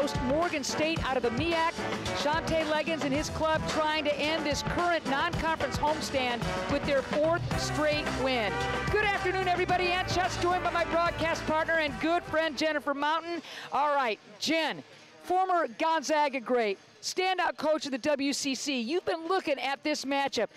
host Morgan State out of the MEAC. Shante Leggins and his club trying to end this current non-conference homestand with their 4th straight win. Good afternoon, everybody. Ann Schutz joined by my broadcast partner and good friend Jennifer Mountain. All right, Jen, former Gonzaga great, standout coach of the WCC. You've been looking at this matchup.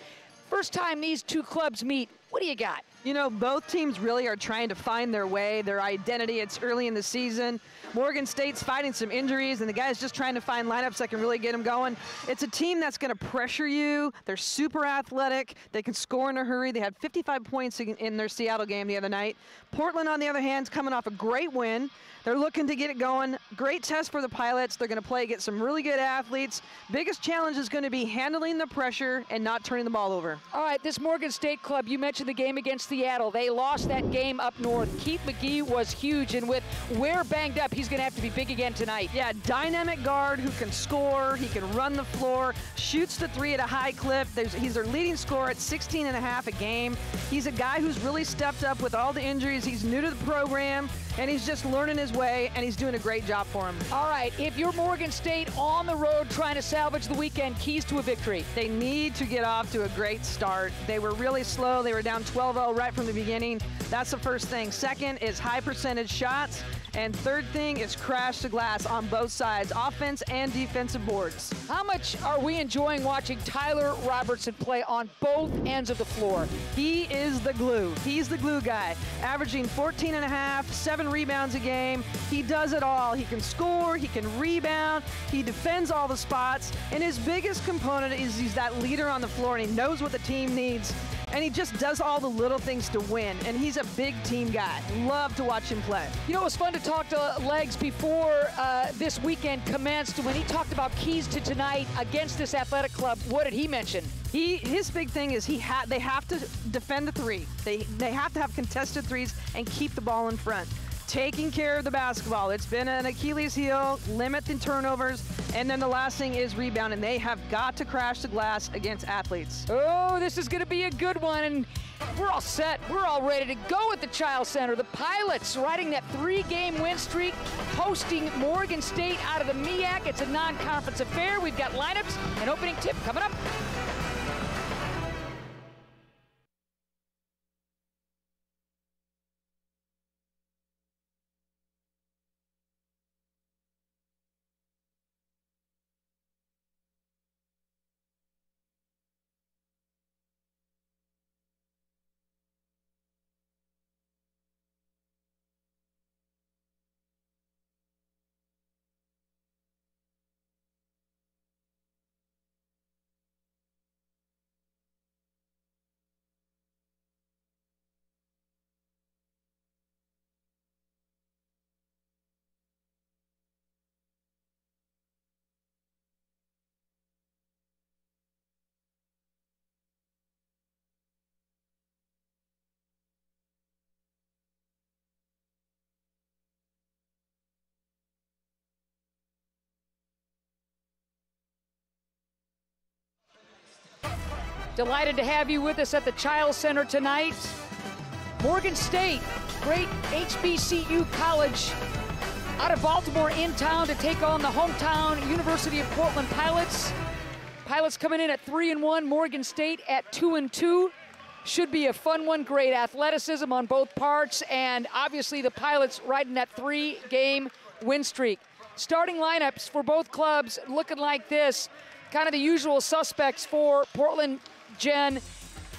First time these two clubs meet, what do you got? You know, both teams really are trying to find their way, their identity. It's early in the season. Morgan State's fighting some injuries, and the guys just trying to find lineups that can really get them going. It's a team that's going to pressure you. They're super athletic. They can score in a hurry. They had 55 points in their Seattle game the other night. Portland, on the other hand, is coming off a great win. They're looking to get it going. Great test for the Pilots. They're going to play against some really good athletes. Biggest challenge is going to be handling the pressure and not turning the ball over. All right, this Morgan State club, you mentioned the game against Seattle. They lost that game up north. Keith Mcgee was huge, and with Ware banged up, he's going to have to be big again tonight. Yeah, dynamic guard who can score. He can run the floor, shoots the three at a high clip. He's their leading scorer at 16.5 a game. He's a guy who's really stepped up with all the injuries. He's new to the program, and he's just learning his way, and he's doing a great job for him. All right, if you're Morgan State on the road trying to salvage the weekend, keys to a victory. They need to get off to a great start. They were really slow. They were down 12-0 right from the beginning. That's the first thing. Second is high percentage shots. And third thing is crash the glass on both sides, offense and defensive boards. How much are we enjoying watching Tyler Robertson play on both ends of the floor? He is the glue. He's the glue guy, averaging 14.5, 7 rebounds a game. He does it all. He can score, he can rebound, he defends all the spots, and his biggest component is he's that leader on the floor, and he knows what the team needs, and he just does all the little things to win, and he's a big team guy. Love to watch him play. You know, it was fun to talk to Legs before this weekend commenced. When he talked about keys to tonight against this athletic club, what did he mention? His big thing is they have to defend the three. They have to have contested threes and keep the ball in front. Taking care of the basketball. It's been an Achilles heel, limit the turnovers, and then the last thing is rebound, and they have got to crash the glass against athletes. Oh, this is going to be a good one, and we're all set. We're all ready to go at the Child Center. The Pilots riding that 3-game win streak, hosting Morgan State out of the MEAC. It's a non-conference affair. We've got lineups and opening tip coming up. Delighted to have you with us at the Child Center tonight. Morgan State, great HBCU college out of Baltimore in town to take on the hometown University of Portland Pilots. Pilots coming in at 3-1, Morgan State at 2-2. Should be a fun one, great athleticism on both parts, and obviously the Pilots riding that 3-game win streak. Starting lineups for both clubs looking like this. Kind of the usual suspects for Portland. Jen,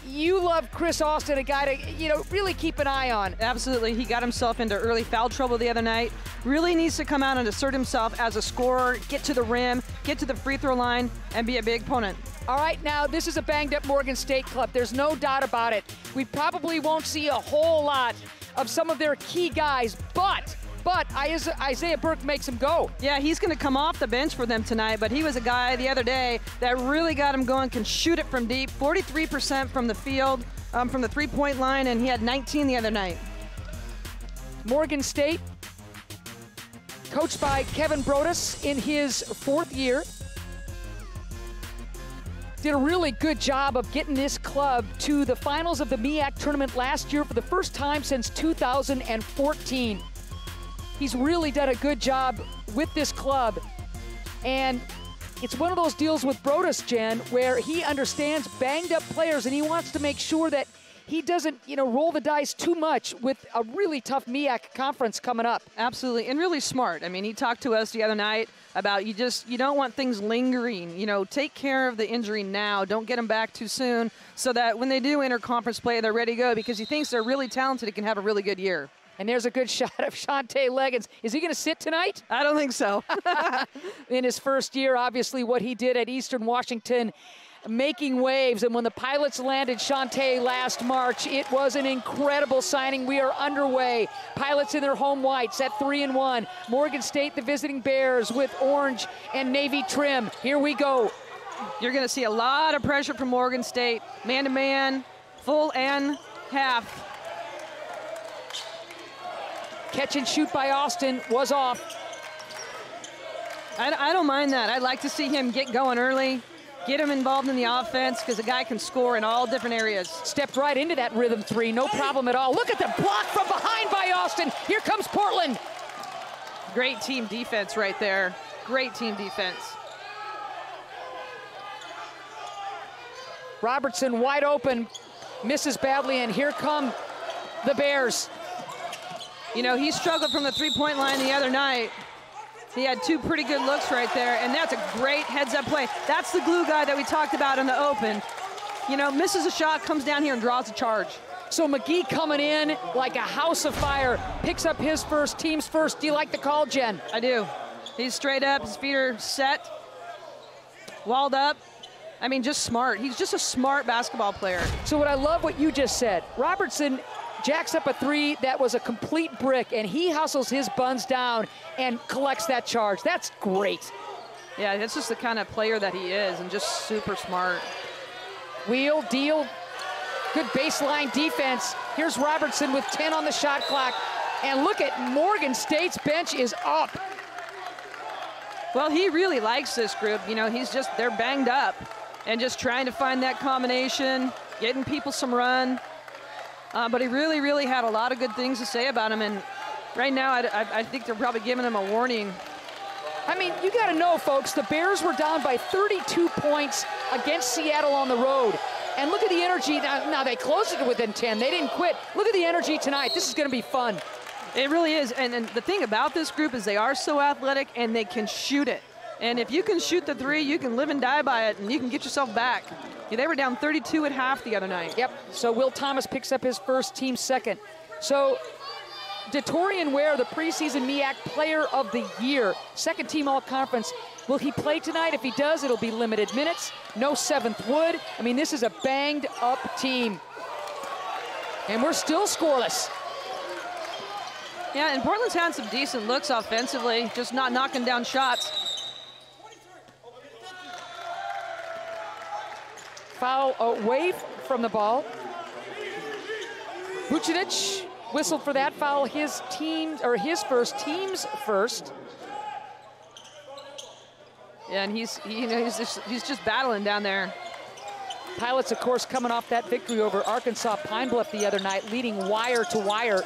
you love Chris Austin, a guy to, really keep an eye on. Absolutely. He got himself into early foul trouble the other night. Really needs to come out and assert himself as a scorer, get to the rim, get to the free throw line, and be a big opponent. All right, now this is a banged-up Morgan State club. There's no doubt about it. We probably won't see a whole lot of some of their key guys, but Isaiah Burke makes him go. Yeah, he's going to come off the bench for them tonight, but he was a guy the other day that really got him going, can shoot it from deep, 43% from the field, from the three-point line, and he had 19 the other night. Morgan State, coached by Kevin Brodus in his 4th year, did a really good job of getting this club to the finals of the MEAC tournament last year for the first time since 2014. He's really done a good job with this club. And it's one of those deals with Brodus, Jen, where he understands banged up players and he wants to make sure that he doesn't, roll the dice too much with a really tough MEAC conference coming up. Absolutely, and really smart. I mean, he talked to us the other night about you don't want things lingering. Take care of the injury now. Don't get them back too soon so that when they do enter conference play, they're ready to go because he thinks they're really talented and can have a really good year. And there's a good shot of Shante Leggins. Is he going to sit tonight? I don't think so. In his first year, obviously, what he did at Eastern Washington, making waves. And when the Pilots landed Shante last March, it was an incredible signing. We are underway. Pilots in their home whites at 3-1. Morgan State, the visiting Bears, with orange and navy trim. Here we go. You're going to see a lot of pressure from Morgan State. Man-to-man, full and half. Catch and shoot by Austin was off. I don't mind that. I'd like to see him get going early, get him involved in the offense because the guy can score in all different areas. Stepped right into that rhythm three, no problem at all. Look at the block from behind by Austin. Here comes Portland. Great team defense right there. Great team defense. Robertson wide open, misses badly, and here come the Bears. He struggled from the three-point line the other night. He had two pretty good looks right there, and that's a great heads-up play. That's the glue guy that we talked about in the open. Misses a shot, comes down here and draws a charge. So Mcgee coming in like a house of fire, picks up his first, team's first. Do you like the call, Jen? I do. He's straight up, his feet are set, walled up. I mean, just smart. He's just a smart basketball player. So what I love what you just said, Robertson jacks up a three that was a complete brick, and he hustles his buns down and collects that charge. That's great. Yeah, that's just the kind of player that he is, and just super smart. Wheel, deal, good baseline defense. Here's Robertson with 10 on the shot clock. And look at Morgan State's bench is up. Well, he really likes this group. They're banged up and just trying to find that combination, getting people some run. But he really, really had a lot of good things to say about him. And right now, I think they're probably giving him a warning. I mean, you got to know, folks, the Bears were down by 32 points against Seattle on the road. And look at the energy. Now they closed it within 10. They didn't quit. Look at the energy tonight. This is going to be fun. It really is. And the thing about this group is they are so athletic and they can shoot it. And if you can shoot the three, you can live and die by it, and you can get yourself back. They were down 32 at half the other night. Yep, so Will Thomas picks up his first, team second. So Detorian Ware, the preseason MEAC Player of the Year, second team all-conference. Will he play tonight? If he does, it'll be limited minutes. No seventh wood. I mean, this is a banged-up team. And we're still scoreless. Yeah, and Portland's had some decent looks offensively, just not knocking down shots. Foul away from the ball. Vucinic whistled for that foul. His first, team's first. Yeah, and he's just battling down there. Pilots, of course, coming off that victory over Arkansas Pine Bluff the other night, leading wire to wire.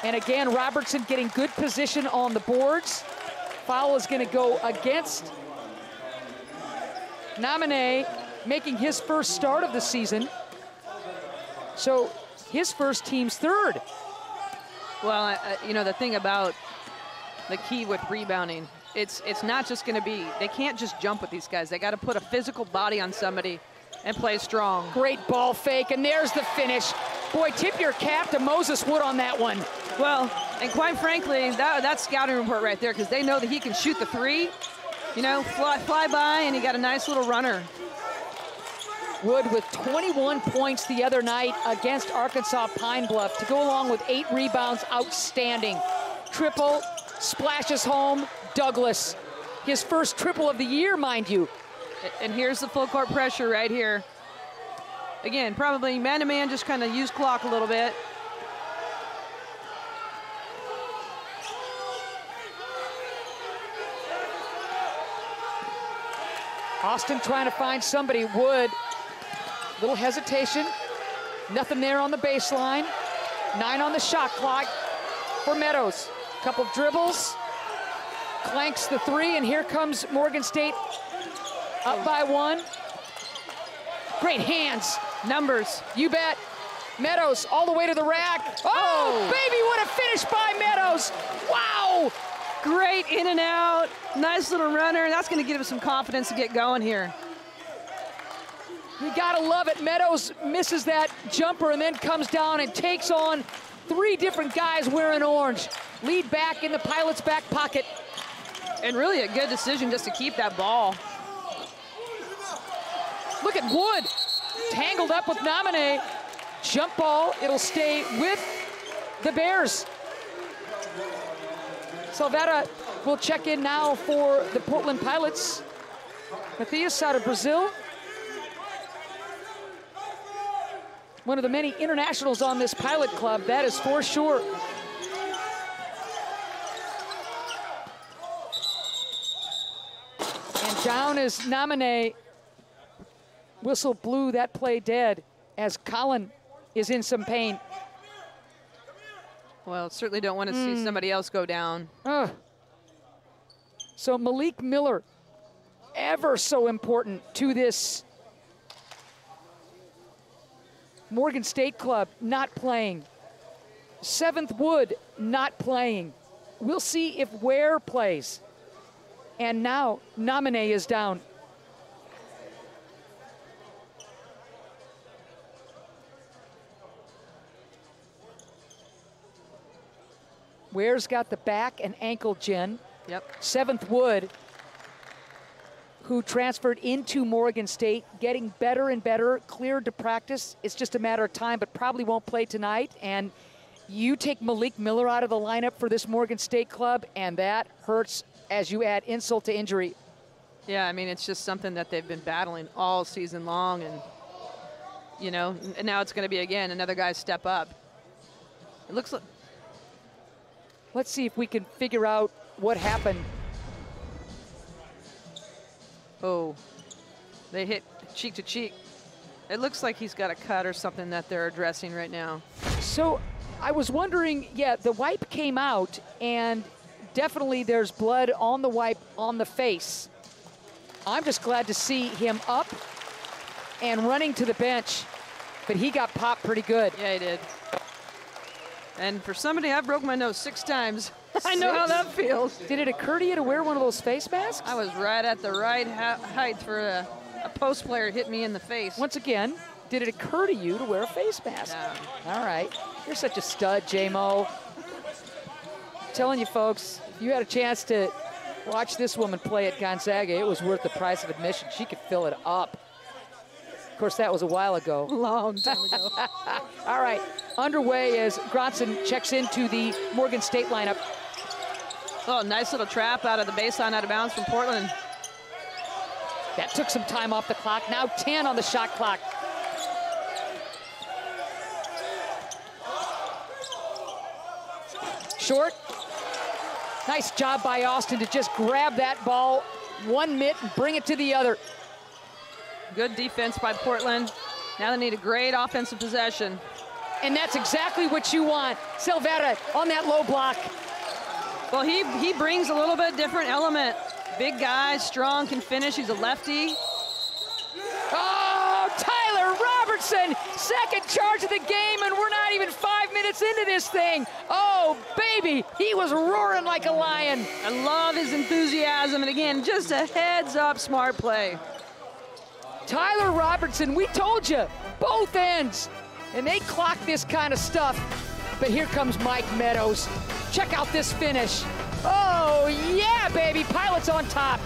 And again, Robertson getting good position on the boards. Foul is going to go against Nominee, making his first start of the season. So his first, team's third. Well, the thing about the key with rebounding, it's not just going to be, they can't just jump with these guys. They got to put a physical body on somebody and play strong. Great ball fake, and there's the finish. Boy, tip your cap to Moses Wood on that one. Well, and quite frankly, that's scouting report right there, because they know that he can shoot the three. Fly by, and he got a nice little runner. Wood with 21 points the other night against Arkansas Pine Bluff to go along with 8 rebounds. Outstanding. Triple, splashes home, Douglas. His first triple of the year, mind you. And here's the full court pressure right here. Again, probably man-to-man, just kind of use clock a little bit. Austin trying to find somebody. Wood, little hesitation. Nothing there on the baseline. 9 on the shot clock for Meadows. Couple dribbles, clanks the 3, and here comes Morgan State up by 1. Great hands. Numbers. You bet. Meadows all the way to the rack. Oh, baby, what a finish by Meadows. Wow. Great in and out. Nice little runner. That's going to give him some confidence to get going here. You gotta love it. Meadows misses that jumper and then comes down and takes on 3 different guys wearing orange. Lead back in the Pilots' back pocket. And really a good decision just to keep that ball. Look at Wood, tangled up with Nominee. Jump ball, it'll stay with the Bears. Silveira will check in now for the Portland Pilots. Matthias out of Brazil. One of the many internationals on this Pilot Club, that is for sure. And down is Nominee. Whistle blew that play dead as Colin is in some pain. Well, certainly don't want to see somebody else go down. So Malik Miller, ever so important to this Morgan State club, not playing. 7th Wood not playing. We'll see if Ware plays. And now Nominee is down. Ware's got the back and ankle gin. Yep. 7th Wood, who transferred into Morgan State, getting better and better, cleared to practice. It's just a matter of time, but probably won't play tonight. And you take Malik Miller out of the lineup for this Morgan State club, and that hurts as you add insult to injury. Yeah, I mean, it's just something that they've been battling all season long, and, you know, and now it's going to be, again, another guy step up. It looks like... Let's see if we can figure out what happened. Oh, they hit cheek to cheek. It looks like he's got a cut or something that they're addressing right now. So I was wondering, yeah, the wipe came out, and definitely there's blood on the wipe on the face. I'm just glad to see him up and running to the bench, but he got popped pretty good. Yeah, he did. And for somebody, I broke my nose 6 times. I know how that feels. Did it occur to you to wear one of those face masks? I was right at the right height for a post player hit me in the face. Once again, did it occur to you to wear a face mask? No. All right. You're such a stud, J-Mo. Telling you folks, if you had a chance to watch this woman play at Gonzaga, it was worth the price of admission. She could fill it up. Of course, that was a while ago. Long time ago. All right, underway as Gronson checks into the Morgan State lineup. Oh, nice little trap out of the baseline, out of bounds from Portland. That took some time off the clock. Now 10 on the shot clock. Short. Nice job by Austin to just grab that ball, one mitt, and bring it to the other. Good defense by Portland. Now they need a great offensive possession. And that's exactly what you want. Silveira on that low block. Well, he brings a little bit different element. Big guy, strong, can finish. He's a lefty. Oh, Tyler Robertson, second charge of the game, and we're not even 5 minutes into this thing. Oh, baby, he was roaring like a lion. I love his enthusiasm, and again, just a heads-up smart play. Tyler Robertson, we told you, both ends. And they clock this kind of stuff. But here comes Mike Meadows. Check out this finish. Oh, yeah, baby, Pilots on top.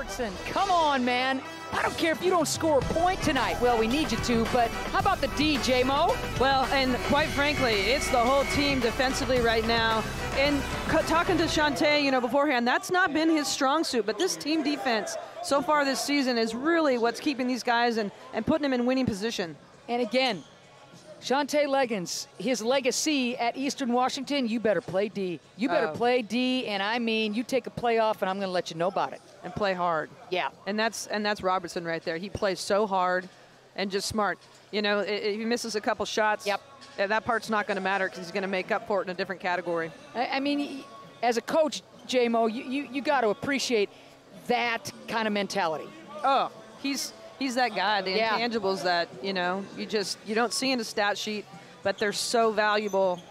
Robertson, come on, man. I don't care if you don't score a point tonight. Well, we need you to, but how about the D, J-Mo? Well, and quite frankly, it's the whole team defensively right now. And talking to Shantae, you know, beforehand, that's not been his strong suit, but this team defense so far this season is really what's keeping these guys and putting them in winning position. And again, Shantae Leggins, his legacy at Eastern Washington, you better play D. You better play D, and I mean, you take a play off, and I'm going to let you know about it. And play hard. Yeah. And that's Robertson right there. He plays so hard and just smart. You know, if he misses a couple shots, yep, that part's not going to matter because he's going to make up for it in a different category. I mean, as a coach, J-Mo, you got to appreciate that kind of mentality. Oh, he's that guy, the intangibles that, you know, you don't see in the stat sheet, but they're so valuable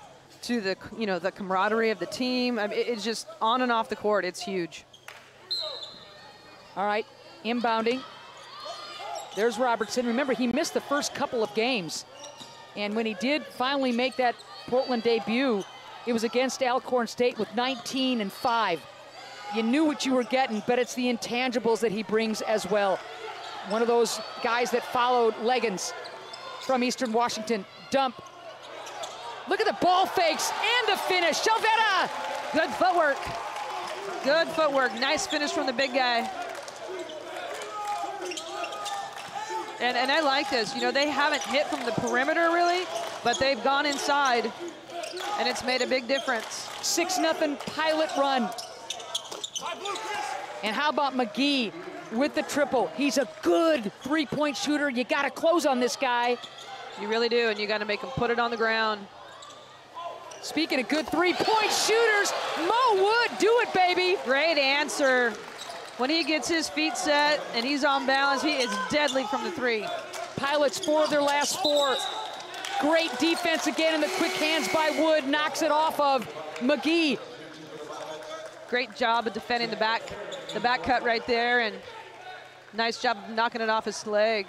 to the, you know, the camaraderie of the team. I mean, it's just on and off the court, it's huge. All right, inbounding. There's Robertson. Remember, he missed the first couple of games. And when he did finally make that Portland debut, it was against Alcorn State with 19 and 5. You knew what you were getting, but it's the intangibles that he brings as well. One of those guys that followed Leggins from Eastern Washington. Dump. Look at the ball fakes and the finish. Shelvetta! Good footwork. Good footwork. Nice finish from the big guy. And I like this. You know, they haven't hit from the perimeter really, but they've gone inside, and it's made a big difference. 6-0 Pilot run. And how about Mcgee with the triple? He's a good three-point shooter. You got to close on this guy. You really do, and you got to make him put it on the ground. Speaking of good three-point shooters, Mo Wood, do it, baby. Great answer. When he gets his feet set and he's on balance, he is deadly from the three. Pilots 4 of their last 4. Great defense again in the quick hands by Wood. Knocks it off of Mcgee. Great job of defending the back cut right there, and nice job of knocking it off his leg.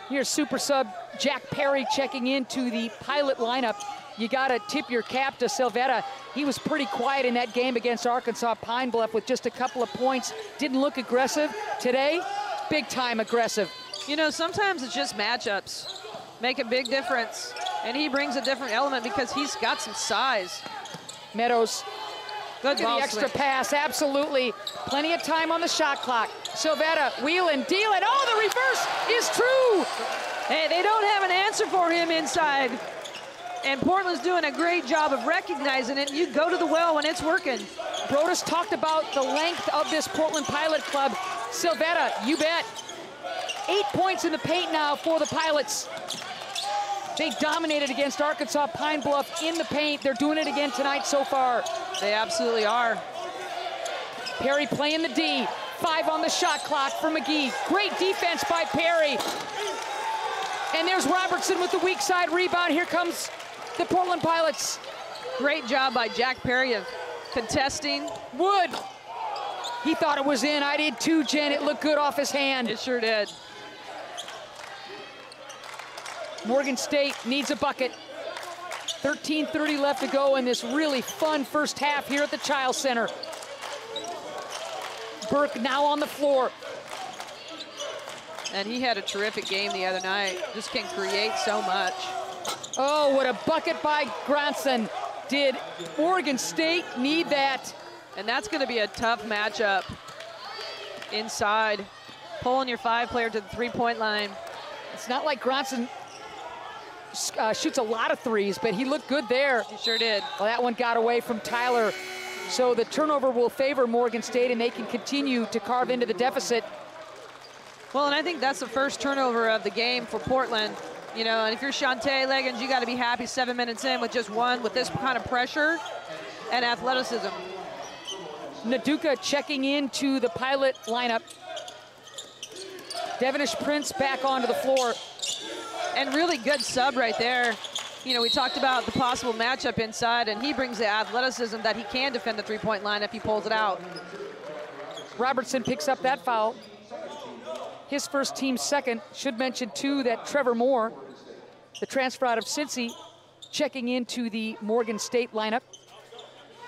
Here's super sub Jack Perry checking into the Pilot lineup. You got to tip your cap to Silvetta. He was pretty quiet in that game against Arkansas Pine Bluff with just a couple of points. Didn't look aggressive. Today, big time aggressive. You know, sometimes it's just matchups make a big difference, and he brings a different element because he's got some size. Meadows, good the extra pass, absolutely. Plenty of time on the shot clock. Silvetta, wheeling, dealing. Oh, the reverse is true. Hey, they don't have an answer for him inside. And Portland's doing a great job of recognizing it. You go to the well when it's working. Brodus talked about the length of this Portland Pilot club. Silvetta, you bet. 8 points in the paint now for the Pilots. They dominated against Arkansas Pine Bluff in the paint. They're doing it again tonight so far. They absolutely are. Perry playing the D. 5 on the shot clock for Mcgee. Great defense by Perry. And there's Robertson with the weak side rebound. Here comes the Portland Pilots. Great job by Jack Perry of contesting. Wood. He thought it was in. I did too, Jen. It looked good off his hand. It sure did. Morgan State needs a bucket. 13:30 left to go in this really fun first half here at the Child Center. Burke now on the floor. And he had a terrific game the other night. Just can create so much. Oh, what a bucket by Gronson. Did Oregon State need that? And that's going to be a tough matchup inside. Pulling your 5-player to the three-point line. It's not like Gronson shoots a lot of threes, but he looked good there. He sure did. Well, that one got away from Tyler. So the turnover will favor Morgan State, and they can continue to carve into the deficit. Well, and I think that's the first turnover of the game for Portland. You know, and if you're Shantae Leggins, you got to be happy 7 minutes in with just one, with this kind of pressure and athleticism. Naduka checking into the Pilot lineup. Devonish Prince back onto the floor. And really good sub right there. You know, we talked about the possible matchup inside, and he brings the athleticism that he can defend the three-point line if he pulls it out. Robertson picks up that foul. His first, team second. Should mention, too, that Trevor Moore, the transfer out of Cincy, checking into the Morgan State lineup.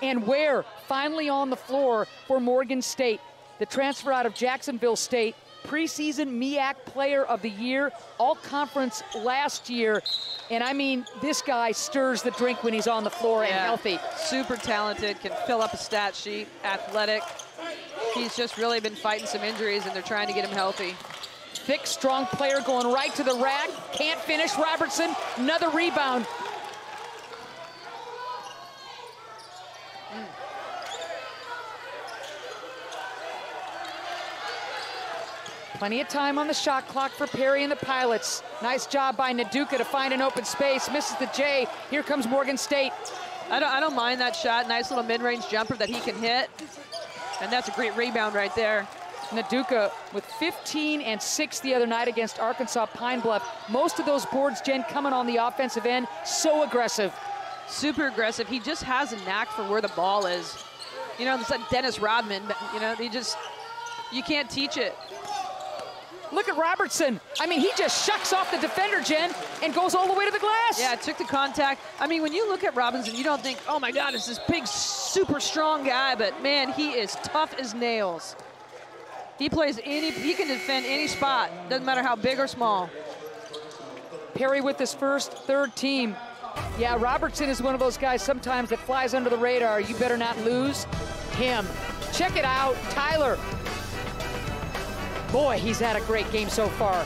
And Ware finally on the floor for Morgan State. the transfer out of Jacksonville State, preseason MEAC Player of the Year, all-conference last year. And I mean, this guy stirs the drink when he's on the floor and healthy. Super talented, can fill up a stat sheet, athletic. He's just really been fighting some injuries, and they're trying to get him healthy. Thick, strong player going right to the rack. Can't finish. Robertson, another rebound. Plenty of time on the shot clock for Perry and the Pilots. Nice job by Naduka to find an open space. Misses the J. Here comes Morgan State. I don't mind that shot. Nice little mid-range jumper that he can hit. And that's a great rebound right there. Naduka with 15 and 6 the other night against Arkansas Pine Bluff. Most of those boards, Jen, coming on the offensive end. So aggressive. Super aggressive. He just has a knack for where the ball is. You know, it's like Dennis Rodman, but, you know, you can't teach it. Look at Robertson. I mean, he just shucks off the defender, Jen, and goes all the way to the glass. Yeah, took the contact. I mean, when you look at Robinson, you don't think, oh my God, it's this big, super strong guy, but man, he is tough as nails. He can defend any spot, doesn't matter how big or small. Perry with his first third team. Yeah, Robertson is one of those guys sometimes that flies under the radar. You better not lose him. Check it out, Tyler. Boy, he's had a great game so far.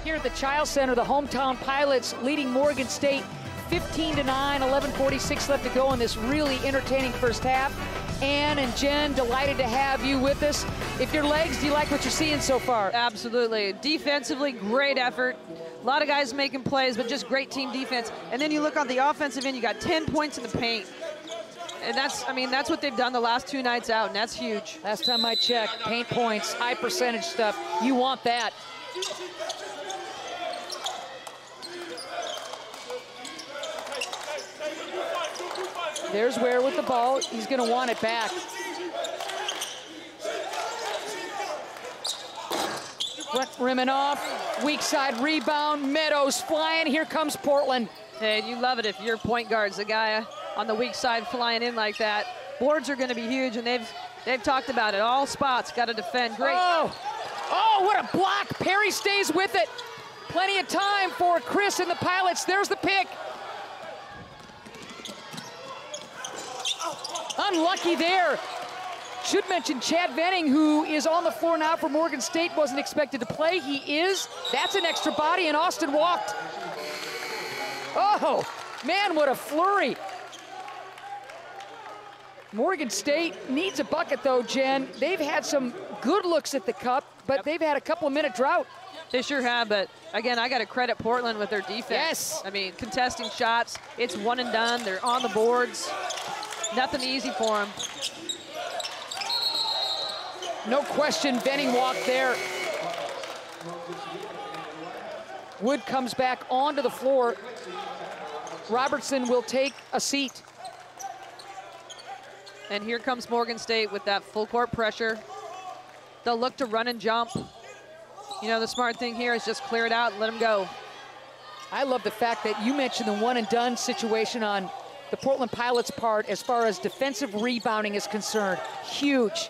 Here at the Child Center, the hometown Pilots leading Morgan State 15-9, 11:46 left to go in this really entertaining first half. Ann and Jen, delighted to have you with us. If your legs, do you like what you're seeing so far? Absolutely. Defensively, great effort. A lot of guys making plays, but just great team defense. And then you look on the offensive end, you got 10 points in the paint. And that's what they've done the last two nights out, and that's huge. Last time I checked, paint points, high percentage stuff. You want that. There's Ware with the ball. He's going to want it back. Rimming off. Weak side rebound. Meadows flying. Here comes Portland. Hey, you love it if your point guard's the guy on the weak side flying in like that. Boards are going to be huge, and they've talked about it. All spots got to defend. Great. Oh, what a block. Perry stays with it. Plenty of time for Chris and the Pilots. There's the pick. Unlucky there. Should mention Chad Venning, who is on the floor now for Morgan State, wasn't expected to play. He is. That's an extra body, and Austin walked. Oh, man, what a flurry. Morgan State needs a bucket, though, Jen. They've had some good looks at the cup, but they've had a couple-minute drought. They sure have, but again, I got to credit Portland with their defense. Yes. I mean, contesting shots, it's one and done. They're on the boards. Nothing easy for them. No question, Venning walked there. Wood comes back onto the floor. Robertson will take a seat. And here comes Morgan State with that full court pressure. They'll look to run and jump. You know, the smart thing here is just clear it out and let them go. I love the fact that you mentioned the one and done situation on the Portland Pilots' part as far as defensive rebounding is concerned. Huge.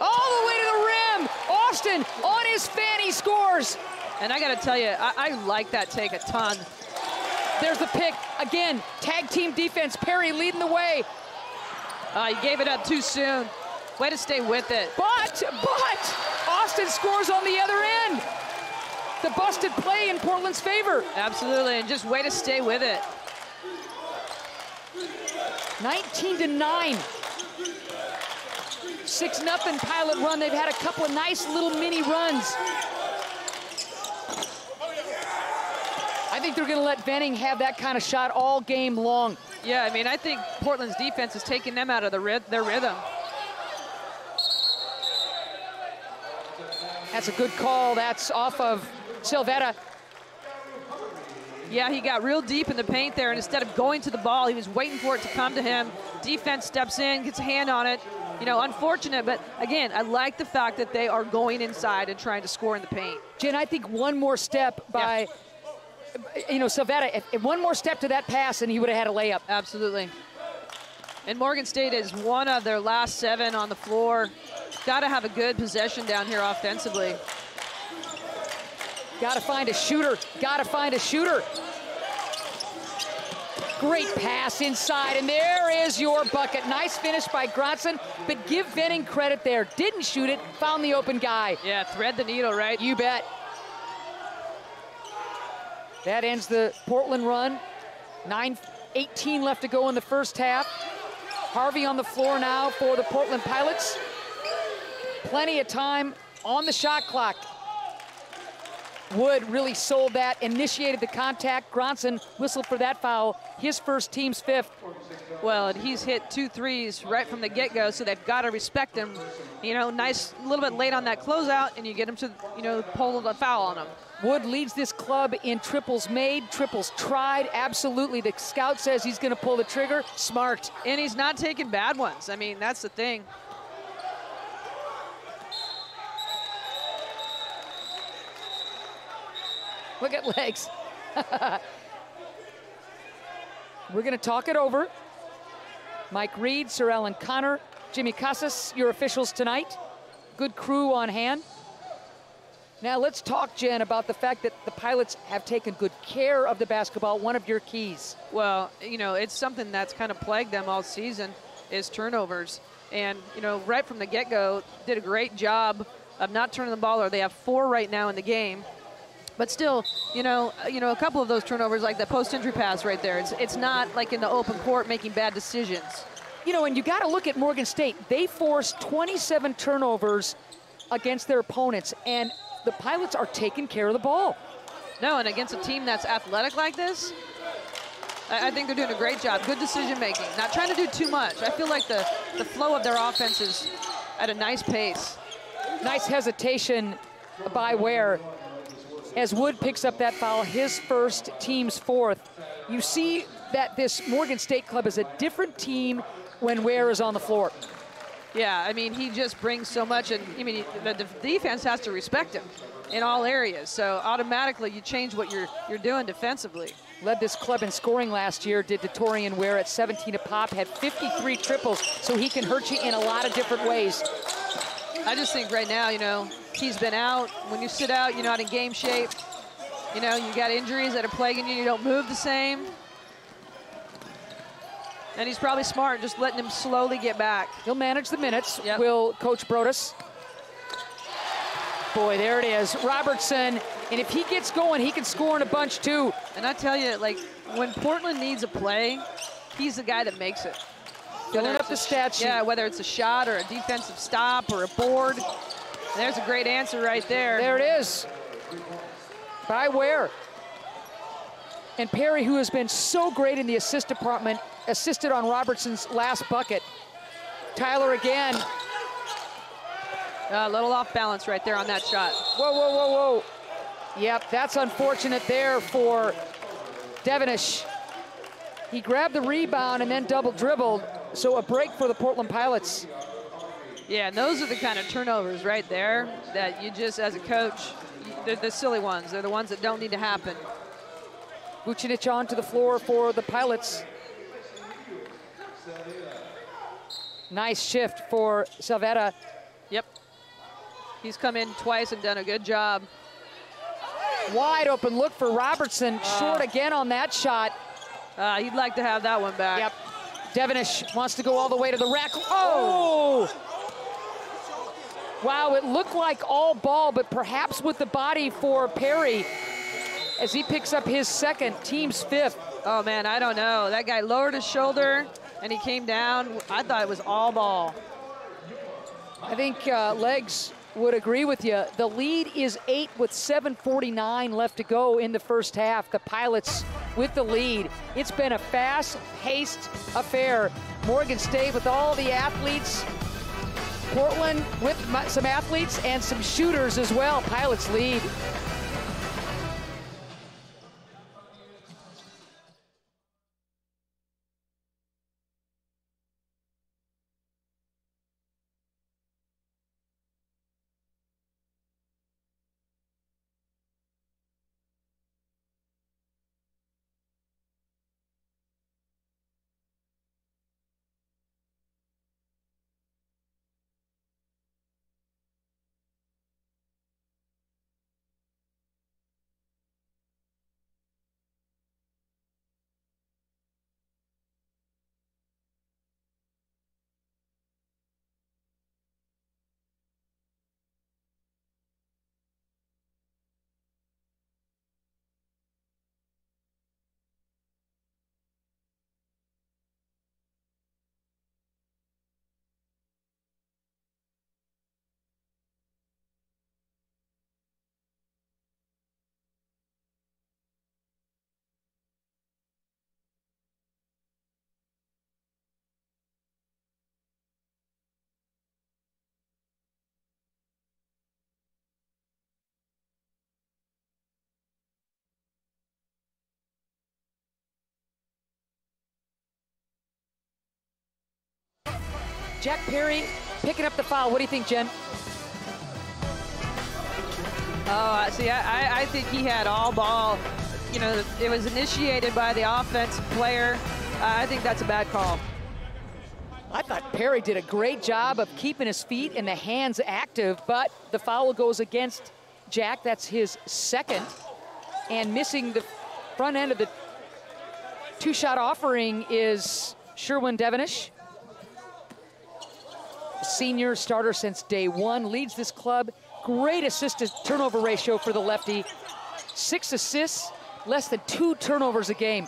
All the way to the rim. Austin on his fan, he scores. And I got to tell you, I like that take a ton. There's the pick. Again, tag team defense. Perry leading the way. He gave it up too soon. Way to stay with it. But Austin scores on the other end. The busted play in Portland's favor. Absolutely, and just way to stay with it. 19-9. 6-0 Pilot run. They've had a couple of nice little mini runs. I think they're going to let Venning have that kind of shot all game long. Yeah, I mean, I think Portland's defense is taking them out of their rhythm. That's a good call. That's off of Silvetta. Yeah, he got real deep in the paint there, and instead of going to the ball, he was waiting for it to come to him. Defense steps in, gets a hand on it. You know, unfortunate, but again, I like the fact that they are going inside and trying to score in the paint. Jen, I think one more step by, Silvetta, if one more step to that pass and he would have had a layup. Absolutely. And Morgan State is one of their last 7 on the floor. Got to have a good possession down here offensively. Got to find a shooter. Got to find a shooter. Great pass inside, and there is your bucket. Nice finish by Gronson, but give Venning credit there. Didn't shoot it, found the open guy. Yeah, thread the needle, right? You bet. That ends the Portland run. 9:18 left to go in the first half. Harvey on the floor now for the Portland Pilots. Plenty of time on the shot clock. Wood really sold that, initiated the contact. Gronson whistled for that foul, his first, team's 5th. Well, and he's hit 2 threes right from the get-go, so they've got to respect him. You know, nice, a little bit late on that closeout, and you get him to, pull the foul on him. Wood leads this club in triples made, triples tried. Absolutely, the scout says he's going to pull the trigger. Smart. And he's not taking bad ones. I mean, that's the thing. Look at legs. We're going to talk it over. Mike Reed, Sir Alan Connor, Jimmy Casas, your officials tonight. Good crew on hand. Now let's talk, Jen, about the fact that the Pilots have taken good care of the basketball, one of your keys. Well, it's something that's kind of plagued them all season is turnovers. And, right from the get-go, did a great job of not turning the ball over. They have 4 right now in the game. But still, a couple of those turnovers, like the post-injury pass right there, it's not like in the open court making bad decisions. And you got to look at Morgan State. They forced 27 turnovers against their opponents, and the Pilots are taking care of the ball. No, and against a team that's athletic like this, I think they're doing a great job. Good decision-making, not trying to do too much. I feel like the flow of their offense is at a nice pace. Nice hesitation by Ware. As Wood picks up that foul, his first, team's 4th. You see that this Morgan State club is a different team when Ware is on the floor. Yeah, I mean, he just brings so much, and the defense has to respect him in all areas. So automatically you change what you're doing defensively. Led this club in scoring last year, did Dorian Ware at 17 a pop, had 53 triples, so he can hurt you in a lot of different ways. I just think right now, he's been out. When you sit out, you're not in game shape. You got injuries that are plaguing you. You don't move the same. And he's probably smart, just letting him slowly get back. He'll manage the minutes, yep. Will Coach Brodus. Boy, there it is. Robertson, and if he gets going, he can score in a bunch too. And I tell you, when Portland needs a play, he's the guy that makes it. Filling up the stat sheet. Yeah, whether it's a shot or a defensive stop or a board. There's a great answer right there. There it is. By Ware. And Perry, who has been so great in the assist department, assisted on Robertson's last bucket. Tyler again. A little off balance right there on that shot. Whoa, whoa, whoa, whoa. Yep, that's unfortunate there for Devenish. He grabbed the rebound and then double dribbled. So a break for the Portland Pilots. Yeah, and those are the kind of turnovers right there that you just, as a coach, they're the silly ones. They're the ones that don't need to happen. Vucinic onto the floor for the Pilots. Nice shift for Salvetta. Yep. He's come in twice and done a good job. Wide open look for Robertson. Short again on that shot. He'd like to have that one back. Yep. Devenish wants to go all the way to the rack. Oh! Wow, it looked like all ball, but perhaps with the body for Perry as he picks up his second, team's fifth. Oh, man, I don't know. That guy lowered his shoulder, and he came down. I thought it was all ball. I think Legs would agree with you. The lead is 8 with 7:49 left to go in the first half. The Pilots with the lead. It's been a fast-paced affair. Morgan State with all the athletes. Portland with some athletes and some shooters as well. Pilots lead. Jack Perry picking up the foul. What do you think, Jen? Oh, see, I think he had all ball. You know, it was initiated by the offensive player. I think that's a bad call. I thought Perry did a great job of keeping his feet and the hands active, but the foul goes against Jack. That's his second. And missing the front end of the two-shot offering is Sherwin Devenish. Senior starter since day one, leads this club. Great assist-to-turnover ratio for the lefty. 6 assists, less than 2 turnovers a game.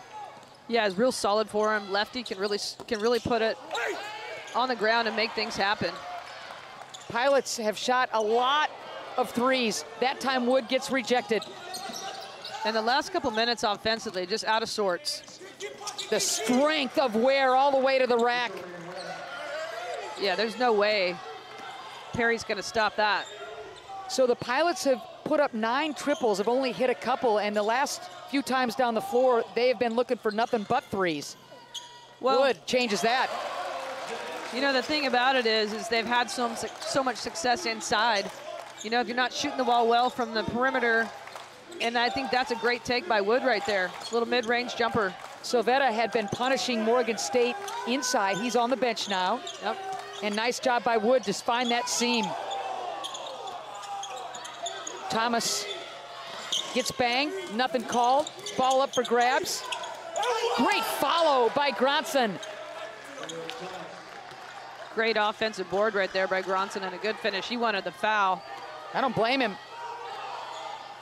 Yeah, it's real solid for him. Lefty can really put it on the ground and make things happen. Pilots have shot a lot of threes. That time Wood gets rejected. And the last couple minutes offensively, just out of sorts. The strength of Ware all the way to the rack. Yeah, there's no way Perry's going to stop that. So the Pilots have put up 9 triples, have only hit a couple, and the last few times down the floor, they have been looking for nothing but threes. Well, Wood changes that. You know, the thing about it is they've had so much success inside. You know, if you're not shooting the ball well from the perimeter, and I think that's a great take by Wood right there. A little mid-range jumper. Salvetta had been punishing Morgan State inside. He's on the bench now. Yep. And nice job by Wood to find that seam. Thomas gets banged, nothing called. Ball up for grabs. Great follow by Gronson. Great offensive board right there by Gronson and a good finish. He wanted the foul. I don't blame him.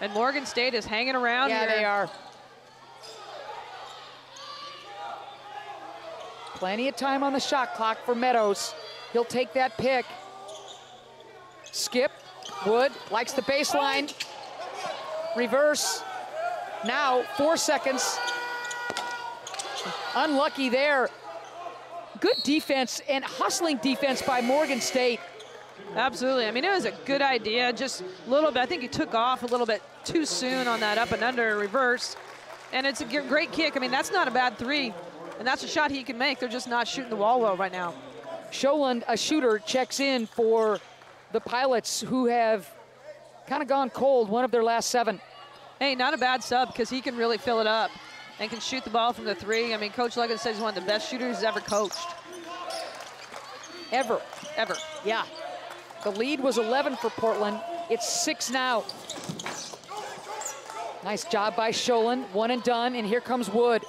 And Morgan State is hanging around here. Yeah, they are. Plenty of time on the shot clock for Meadows. He'll take that pick. Skip. Wood likes the baseline. Reverse. Now 4 seconds. Unlucky there. Good defense and hustling defense by Morgan State. Absolutely. I mean, it was a good idea, just a little bit. I think he took off a little bit too soon on that up and under reverse. And it's a great kick. I mean, that's not a bad three. And that's a shot he can make. They're just not shooting the wall well right now. Sholand, a shooter, checks in for the Pilots, who have kind of gone cold, one of their last 7. Hey, not a bad sub, because he can really fill it up. and can shoot the ball from the 3. I mean, Coach Luggins says he's one of the best shooters he's ever coached. Ever. Ever. Yeah. The lead was 11 for Portland. It's 6 now. Nice job by Sholin. One and done, and here comes Wood.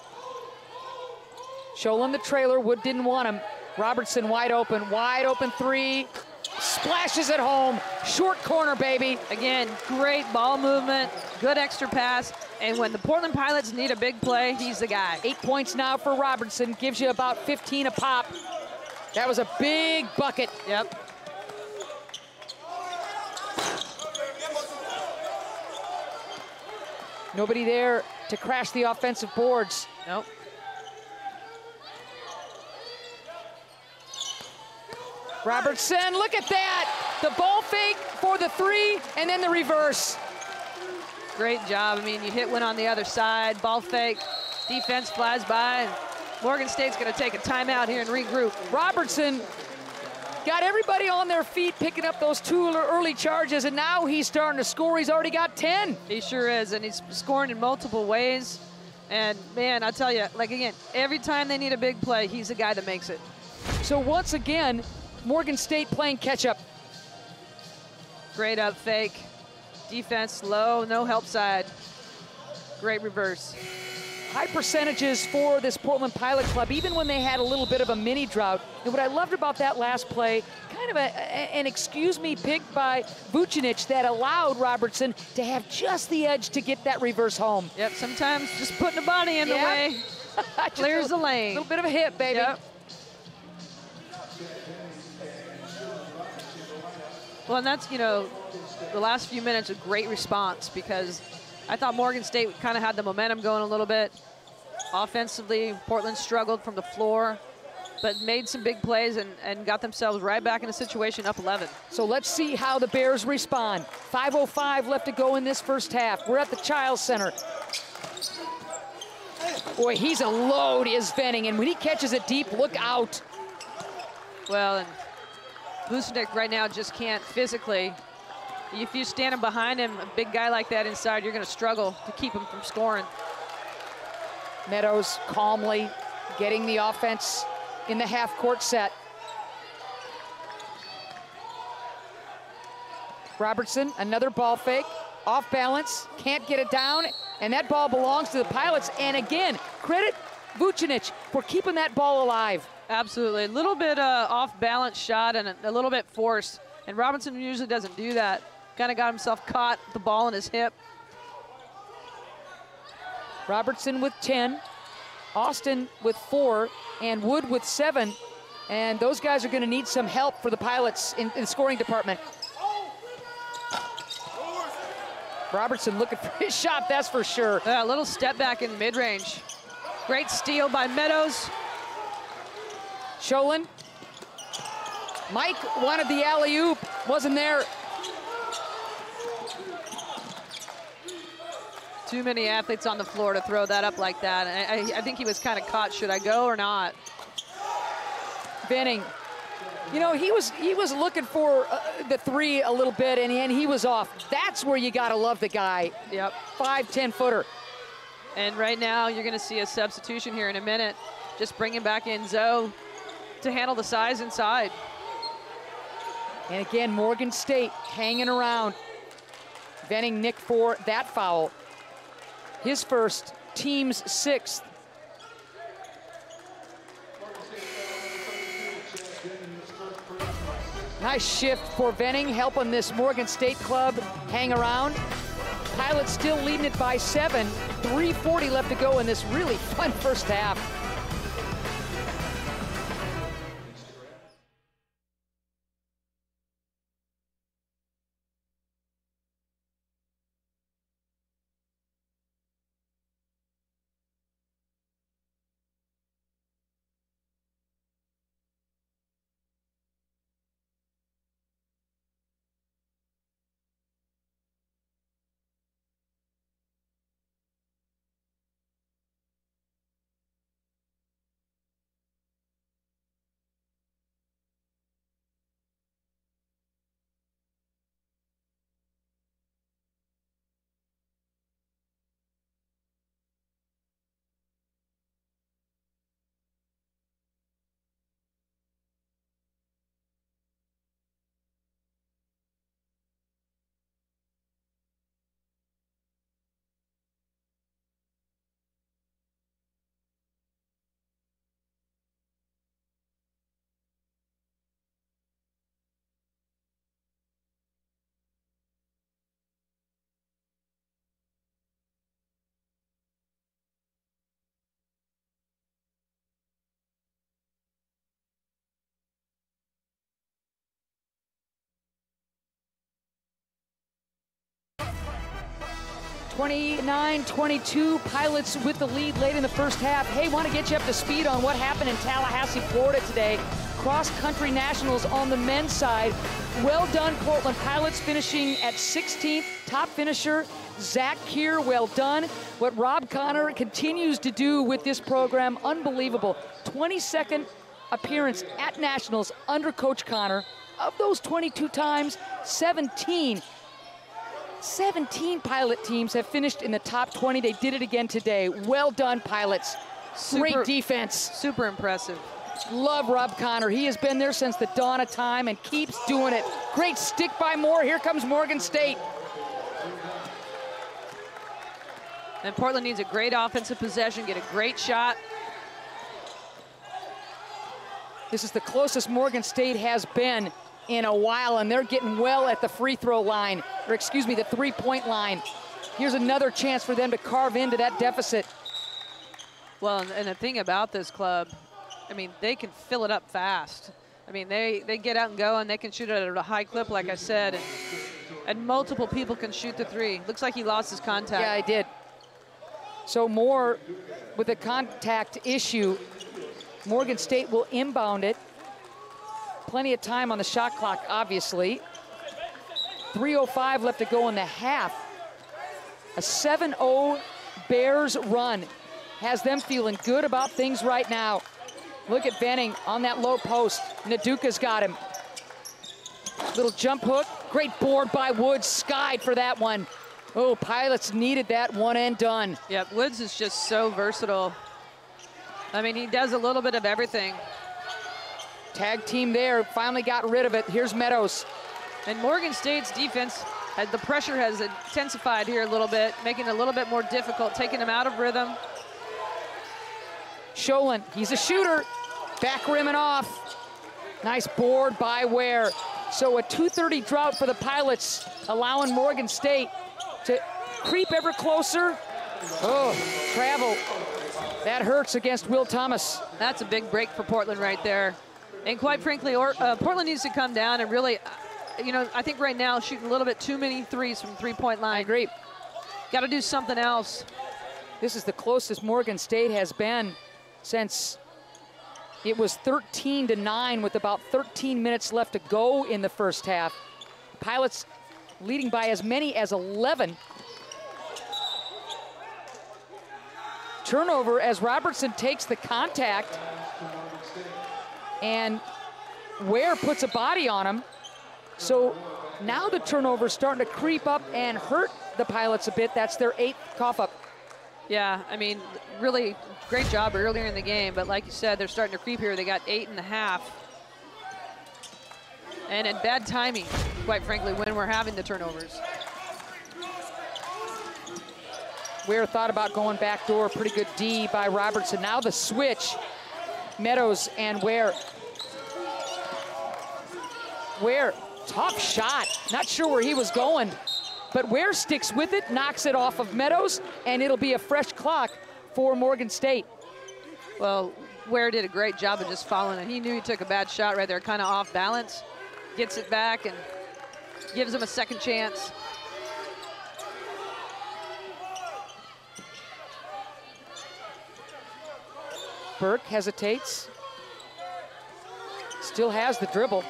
Sholin the trailer. Wood didn't want him. Robertson wide open 3. Splashes it home. Short corner, baby. Again, great ball movement, good extra pass, and when the Portland Pilots need a big play, he's the guy. 8 points now for Robertson. Gives you about 15 a pop. That was a big bucket. Yep. Nobody there to crash the offensive boards. Nope. Robertson, look at that. The ball fake for the 3, and then the reverse. Great job. I mean, you hit one on the other side, ball fake, defense flies by, and Morgan State's gonna take a timeout here and regroup. Robertson got everybody on their feet picking up those 2 early charges, and now he's starting to score. He's already got 10. He sure is, and he's scoring in multiple ways. And man, I tell you, like again, every time they need a big play, he's the guy that makes it. So once again, Morgan State playing catch up. Great up fake. Defense low, no help side. Great reverse. High percentages for this Portland Pilot Club, even when they had a little bit of a mini drought. And what I loved about that last play, kind of an excuse me pick by Vucinic that allowed Robertson to have just the edge to get that reverse home. Yep, sometimes just putting a body in the way clears the lane. A little bit of a hit, baby. Yep. Well, and that's, you know, the last few minutes, a great response because I thought Morgan State kind of had the momentum going a little bit. Offensively, Portland struggled from the floor, but made some big plays and got themselves right back in a situation up 11. So let's see how the Bears respond. 5:05 left to go in this first half. We're at the Child Center. Boy, he's a load, is Venning, and when he catches it deep, look out. Well, and Vucinic right now just can't physically. If you stand him behind him, a big guy like that inside, you're going to struggle to keep him from scoring. Meadows calmly getting the offense in the half-court set. Robertson, another ball fake, off balance, can't get it down, and that ball belongs to the Pilots. And again, credit Vucinic for keeping that ball alive. Absolutely, a little bit off balance shot and a little bit forced. And Robinson usually doesn't do that. Kind of got himself caught, the ball in his hip. Robertson with 10, Austin with 4, and Wood with 7. And those guys are going to need some help for the Pilots in the scoring department. Robertson looking for his shot, that's for sure. A little step back in mid-range. Great steal by Meadows. Sholin. Mike wanted the alley-oop, wasn't there. Too many athletes on the floor to throw that up like that. And I think he was kind of caught. Should I go or not? Venning, you know, he was looking for the 3 a little bit, and he was off. That's where you gotta love the guy. Yep. 5'10" footer. And right now you're gonna see a substitution here in a minute. Just bringing back in Zoe to handle the size inside. And again, Morgan State hanging around. Venning Nick for that foul. His first, team's 6th. Nice shift for Venning, helping this Morgan State club hang around. Pilots still leading it by 7. 3:40 left to go in this really fun first half. 29-22, Pilots with the lead late in the first half. Hey, want to get you up to speed on what happened in Tallahassee, Florida today. Cross-country nationals on the men's side. Well done, Portland Pilots, finishing at 16th. Top finisher, Zach Keir, well done. What Rob Connor continues to do with this program, unbelievable. 22nd appearance at nationals under Coach Connor. Of those 22 times, 17 pilot teams have finished in the top 20. They did it again today. Well done, Pilots. Great defense. Super impressive. Love Rob Connor. He has been there since the dawn of time and keeps doing it. Great stick by Moore. Here comes Morgan State. And Portland needs a great offensive possession, get a great shot. This is the closest Morgan State has been in a while, and they're getting well at the free throw line, or excuse me, the three-point line. Here's another chance for them to carve into that deficit. Well, and the thing about this club, I mean, they can fill it up fast. I mean, they get out and go, and they can shoot it at a high clip, like I said, and multiple people can shoot the three. Looks like he lost his contact. Yeah, I did. So Moore with a contact issue. Morgan State will inbound it. Plenty of time on the shot clock, obviously. 3:05 left to go in the half. A 7-0 Bears run has them feeling good about things right now. Look at Benning on that low post. Naduka's got him. Little jump hook. Great board by Woods. Skied for that one. Oh, Pilots needed that one and done. Yep, Woods is just so versatile. I mean, he does a little bit of everything. Tag team there, finally got rid of it. Here's Meadows. And Morgan State's defense, the pressure has intensified here a little bit, making it a little bit more difficult, taking him out of rhythm. Sholin, he's a shooter. Back rimming off. Nice board by Ware. So a 2:30 drought for the Pilots, allowing Morgan State to creep ever closer. Oh, travel. That hurts against Will Thomas. That's a big break for Portland right there. And quite frankly, Portland needs to come down and really, you know, I think right now shooting a little bit too many threes from three-point line. I agree. Got to do something else. This is the closest Morgan State has been since it was 13-9 with about 13 minutes left to go in the first half. Pilots leading by as many as 11. Turnover as Robertson takes the contact, and Ware puts a body on him. So now the turnover's starting to creep up and hurt the Pilots a bit. That's their 8th cough up. Yeah, I mean, really great job earlier in the game, but like you said, they're starting to creep here. They got 8.5. And at bad timing, quite frankly, when we're having the turnovers. Ware thought about going back door. Pretty good D by Robertson. Now the switch. Meadows and Ware. Ware, tough shot. Not sure where he was going, but Ware sticks with it, knocks it off of Meadows, and it'll be a fresh clock for Morgan State. Well, Ware did a great job of just following it. He knew he took a bad shot right there, kind of off balance. Gets it back and gives him a second chance. Burke hesitates. Still has the dribble.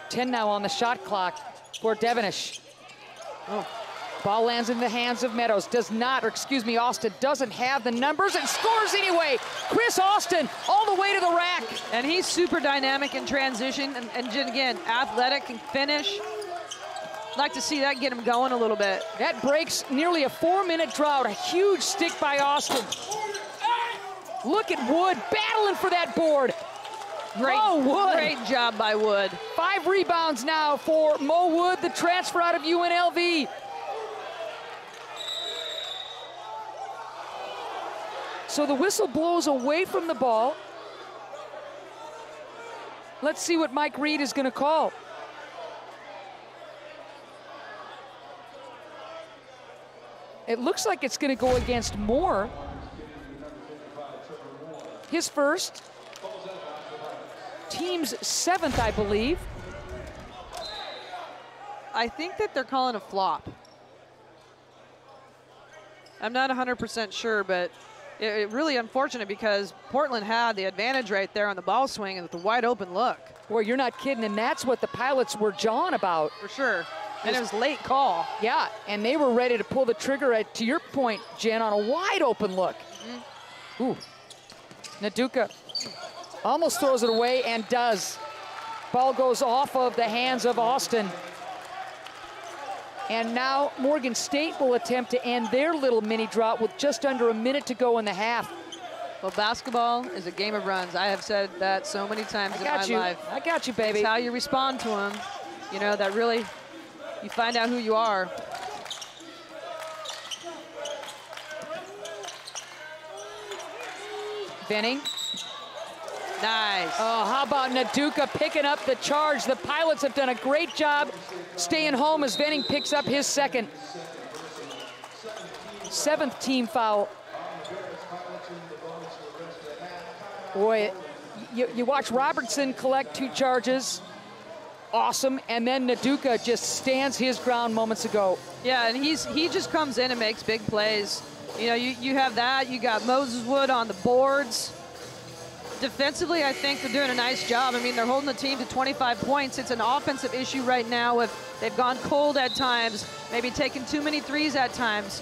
10 now on the shot clock for Devenish. Oh. Ball lands in the hands of Meadows. Does not, or excuse me, Austin doesn't have the numbers and scores anyway. Chris Austin all the way to the rack. And he's super dynamic in transition and again, athletic and finish. Like to see that get him going a little bit. That breaks nearly a 4-minute drought. A huge stick by Austin. Look at Wood battling for that board. Great job by Wood. 5 rebounds now for Mo Wood, the transfer out of UNLV. So the whistle blows away from the ball. Let's see what Mike Reed is going to call. It looks like it's going to go against Moore. His first. Team's 7th, I believe. I think that they're calling a flop. I'm not 100% sure, but it really unfortunate because Portland had the advantage right there on the ball swing and with the wide open look. Boy, you're not kidding, and that's what the Pilots were jawing about. For sure. And it was late call. Yeah, and they were ready to pull the trigger, to your point, Jen, on a wide open look. Ooh. Naduka almost throws it away and does. Ball goes off of the hands of Austin. And now Morgan State will attempt to end their little mini drought with just under a minute to go in the half. Well, basketball is a game of runs. I have said that so many times in my life. I got you, baby. It's how you respond to them. You know, that really, you find out who you are. Venning. Nice. Oh, how about Naduka picking up the charge? The Pilots have done a great job staying home as Venning picks up his second. 7th team foul. Boy, you watch Robertson collect 2 charges. Awesome. And then Naduka just stands his ground moments ago. Yeah, and he just comes in and makes big plays. You know, you have that. You got Moses Wood on the boards. Defensively, I think they're doing a nice job. I mean, they're holding the team to 25 points. It's an offensive issue right now. If they've gone cold at times, maybe taken too many threes at times.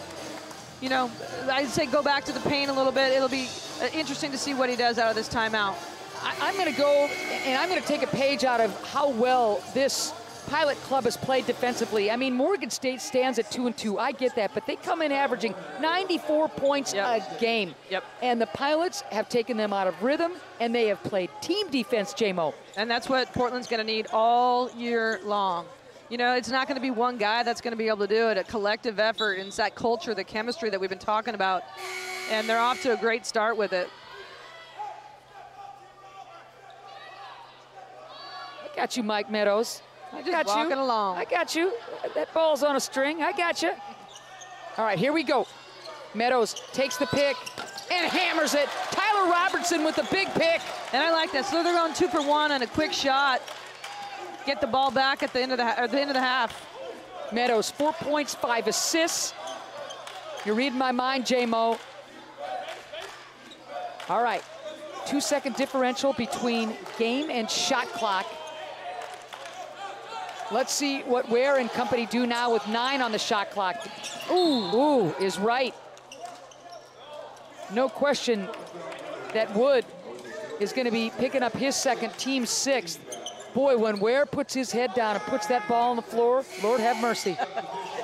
You know, I'd say go back to the paint a little bit. It'll be interesting to see what he does out of this timeout. I'm going to go, and I'm going to take a page out of how well this Pilot club has played defensively. I mean, Morgan State stands at 2-2. I get that, but they come in averaging 94 points a game. Yep. And the Pilots have taken them out of rhythm, and they have played team defense, J-Mo. And that's what Portland's going to need all year long. You know, it's not going to be one guy that's going to be able to do it. A collective effort, and it's that culture, the chemistry that we've been talking about. And they're off to a great start with it. I got you, Mike Meadows. I just walking along. I got you. That ball's on a string. I got you. All right, here we go. Meadows takes the pick and hammers it. Tyler Robertson with the big pick. And I like that. So they're going 2 for 1 on a quick shot. Get the ball back at the end of the half. Meadows, 4 points, 5 assists. You're reading my mind, J-Mo. All right, 2-second differential between game and shot clock. Let's see what Ware and company do now with 9 on the shot clock. Ooh, is right. No question that Wood is going to be picking up his second, team 6th. Boy, when Ware puts his head down and puts that ball on the floor, Lord have mercy.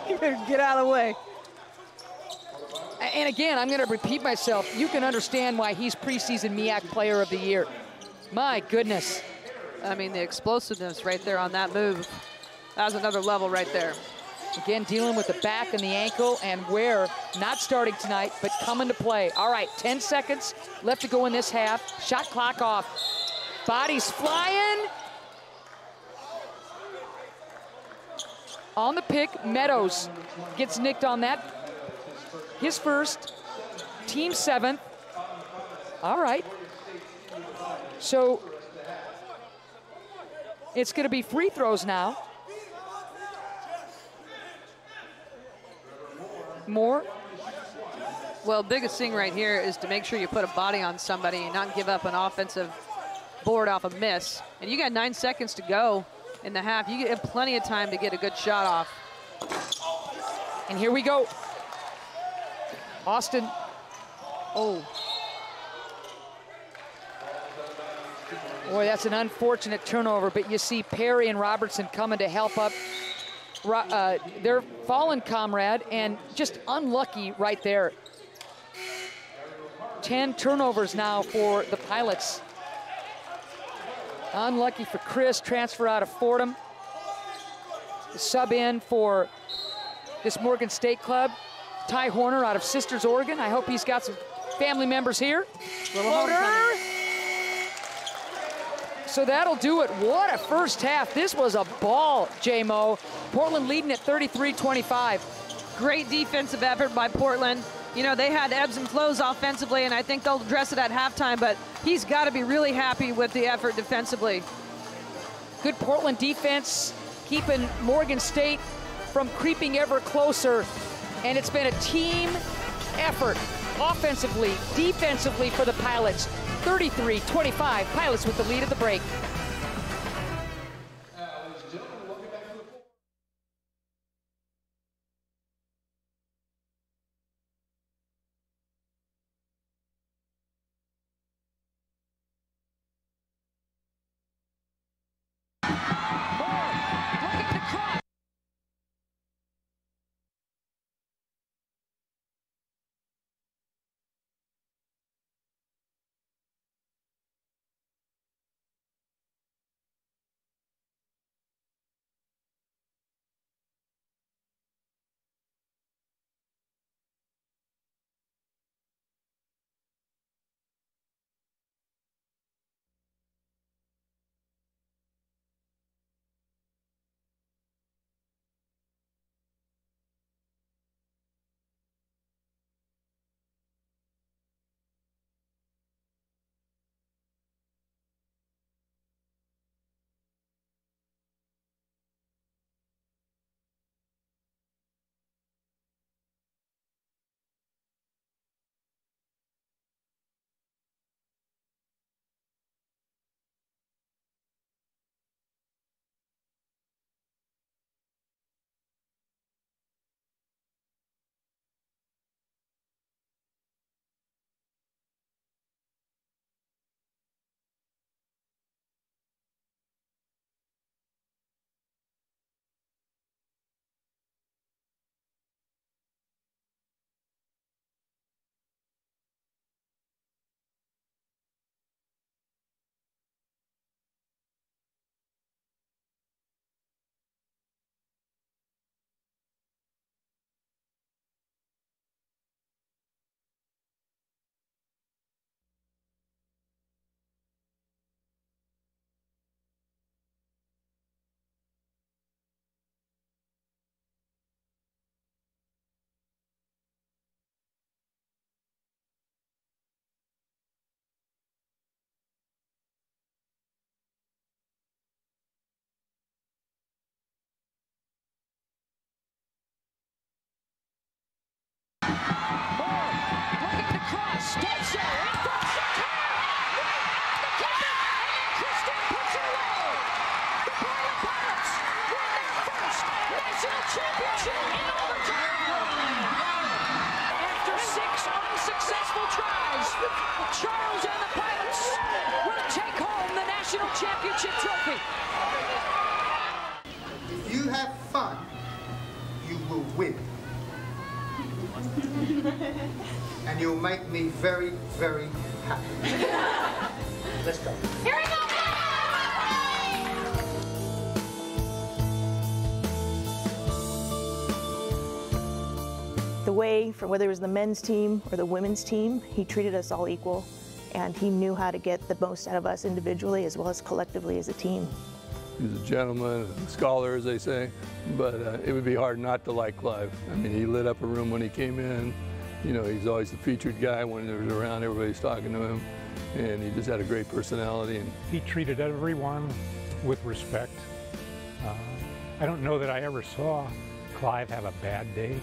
You better get out of the way. And again, I'm going to repeat myself. You can understand why he's preseason MEAC Player of the Year. My goodness. I mean, the explosiveness right there on that move. That was another level right there. Again, dealing with the back and the ankle, and Ware not starting tonight, but coming to play. All right, 10 seconds left to go in this half. Shot clock off. Bodies flying. On the pick, Meadows gets nicked on that. His first, team 7th. All right. So it's going to be free throws now. Moore. Well, biggest thing right here is to make sure you put a body on somebody and not give up an offensive board off a miss. And you got 9 seconds to go in the half. You have plenty of time to get a good shot off. And here we go. Austin. Oh. Boy, that's an unfortunate turnover, but you see Perry and Robertson coming to help up their fallen comrade, and just unlucky right there. 10 turnovers now for the Pilots. Unlucky for Chris, transfer out of Fordham. The sub in for this Morgan State club, Ty Horner out of Sisters, Oregon. I hope he's got some family members here. Little homecoming. So that'll do it. What a first half. This was a ball, J-Mo. Portland leading at 33-25. Great defensive effort by Portland. You know, they had ebbs and flows offensively, and I think they'll address it at halftime, but he's got to be really happy with the effort defensively. Good Portland defense, keeping Morgan State from creeping ever closer. And it's been a team effort offensively, defensively for the Pilots. 33-25, Pilots with the lead at the break. Championship trophy. If you have fun, you will win. And you'll make me very, very happy. Let's go. Here we go. The way, for whether it was the men's team or the women's team, he treated us all equal, and he knew how to get the most out of us individually as well as collectively as a team. He's a gentleman, a scholar, as they say, but it would be hard not to like Clive. I mean, he lit up a room when he came in. You know, he's always the featured guy when he was around. Everybody's talking to him, and he just had a great personality. And he treated everyone with respect. I don't know that I ever saw Clive have a bad day.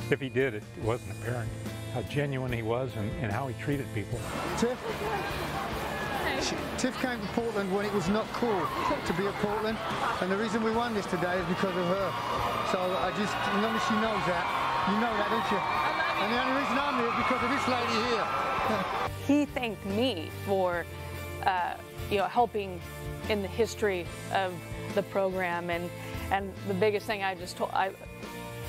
If he did, it wasn't apparent how genuine he was and how he treated people. Tiff came to Portland when it was not cool to be at Portland, and the reason we won this today is because of her. So I just, as long as she knows that, you know that, don't you? And the only reason I'm here is because of this lady here. He thanked me for, helping in the history of the program, and the biggest thing I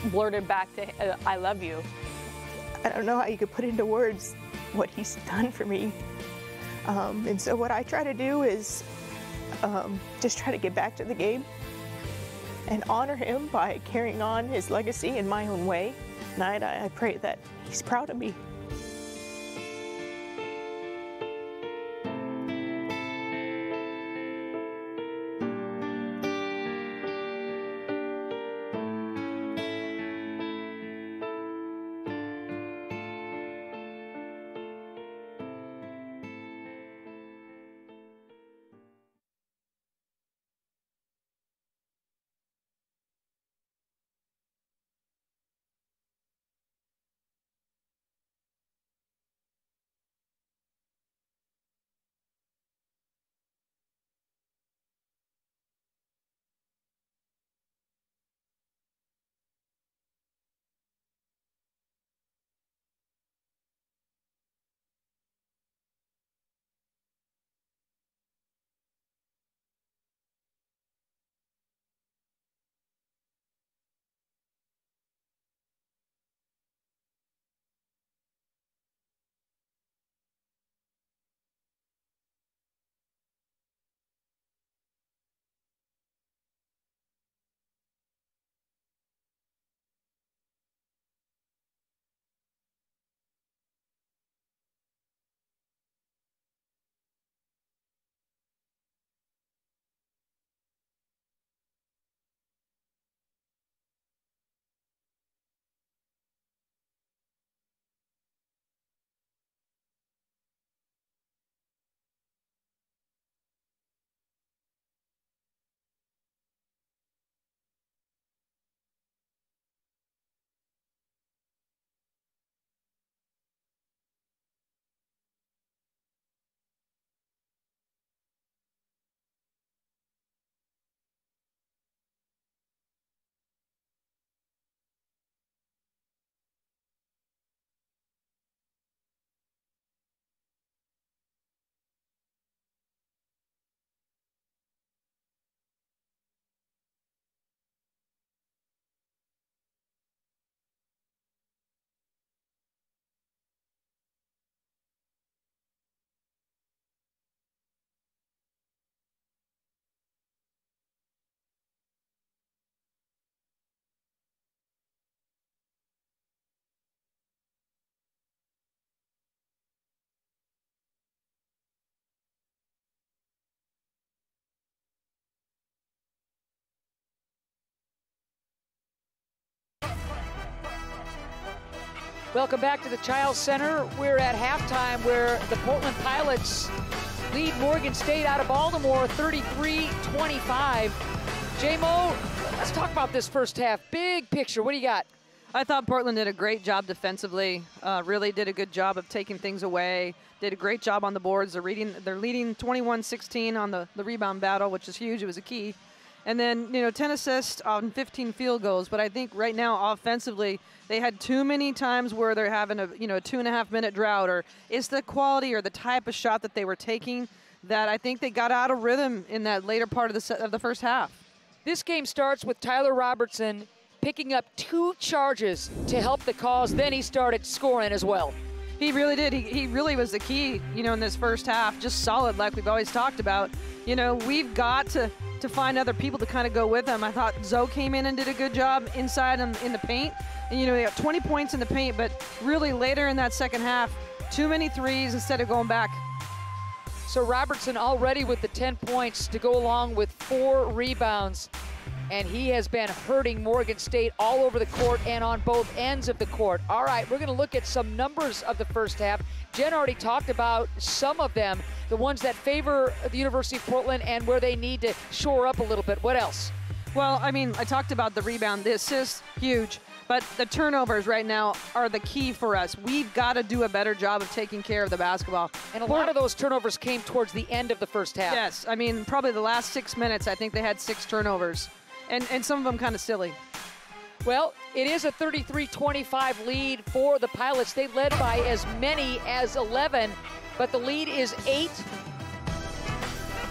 blurted back to, I love you. I don't know how you could put into words what he's done for me. And so what I try to do is just try to get back to the game and honor him by carrying on his legacy in my own way. And I pray that he's proud of me. Welcome back to the Chiles Center. We're at halftime where the Portland Pilots lead Morgan State out of Baltimore 33-25. J-Mo, let's talk about this first half. Big picture, what do you got? I thought Portland did a great job defensively, really did a good job of taking things away, did a great job on the boards. They're leading 21-16 on the rebound battle, which is huge. It was a key. And then, 10 assists on 15 field goals. But I think right now, offensively, they had too many times where they're having a 2.5-minute drought, or it's the quality or the type of shot that they were taking that I think they got out of rhythm in that later part of the first half. This game starts with Tyler Robertson picking up 2 charges to help the cause. Then he started scoring as well. He really did. He really was the key, in this first half. Just solid, like we've always talked about. We've got to find other people to kind of go with him. I thought Zoe came in and did a good job inside in the paint. And, he got 20 points in the paint, but really later in that second half, too many threes instead of going back. So Robertson already with the 10 points to go along with 4 rebounds. And he has been hurting Morgan State all over the court and on both ends of the court. All right, we're going to look at some numbers of the first half. Jen already talked about some of them, the ones that favor the University of Portland and where they need to shore up a little bit. What else? Well, I talked about the rebound, the assists, huge. But the turnovers right now are the key for us. We've got to do a better job of taking care of the basketball. And a lot of those turnovers came towards the end of the first half. Yes, probably the last 6 minutes, I think they had 6 turnovers. And some of them kind of silly. Well, it is a 33-25 lead for the Pilots. They led by as many as 11, but the lead is 8.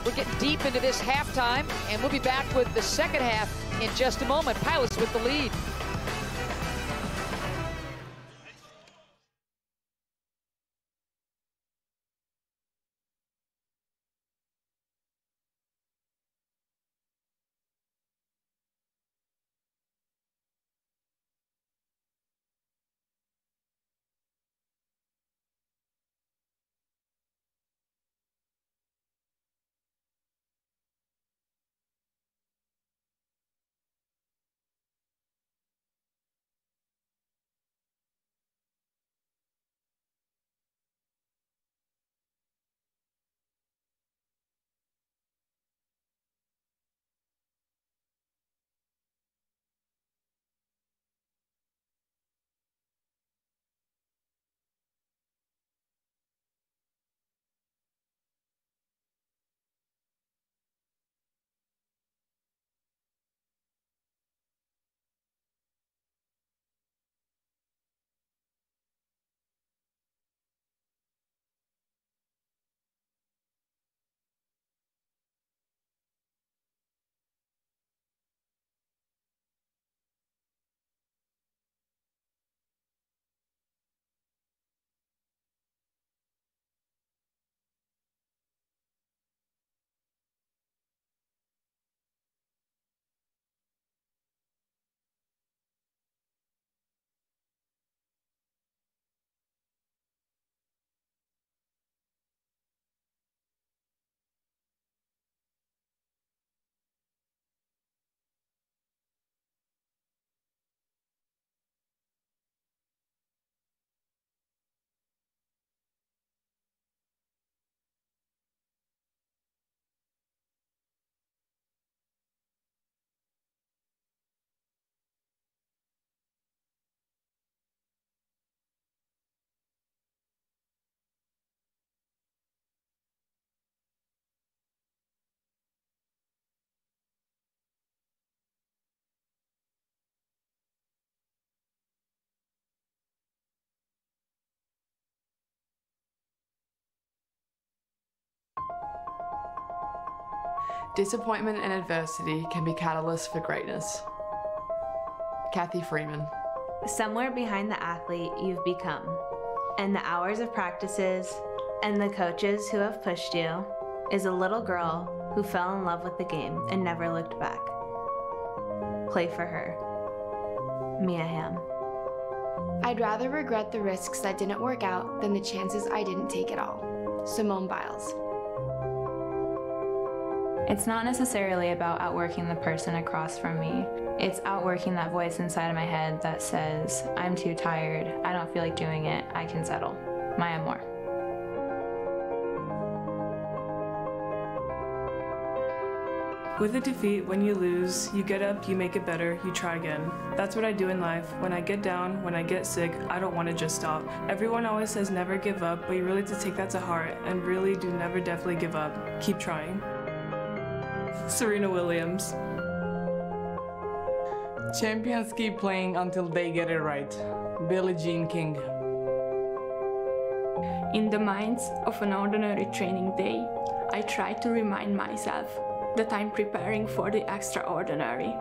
We're getting deep into this halftime, and we'll be back with the second half in just a moment. Pilots with the lead. Disappointment and adversity can be catalysts for greatness. Kathy Freeman. Somewhere behind the athlete you've become, and the hours of practices, and the coaches who have pushed you, is a little girl who fell in love with the game and never looked back. Play for her. Mia Hamm. I'd rather regret the risks that didn't work out than the chances I didn't take at all. Simone Biles. It's not necessarily about outworking the person across from me. It's outworking that voice inside of my head that says, I'm too tired, I don't feel like doing it, I can settle. Maya Moore. With a defeat, when you lose, you get up, you make it better, you try again. That's what I do in life. When I get down, when I get sick, I don't want to just stop. Everyone always says never give up, but you really have to take that to heart and really do never definitely give up. Keep trying. Serena Williams. Champions keep playing until they get it right. Billie Jean King. In the midst of an ordinary training day, I try to remind myself that I'm preparing for the extraordinary.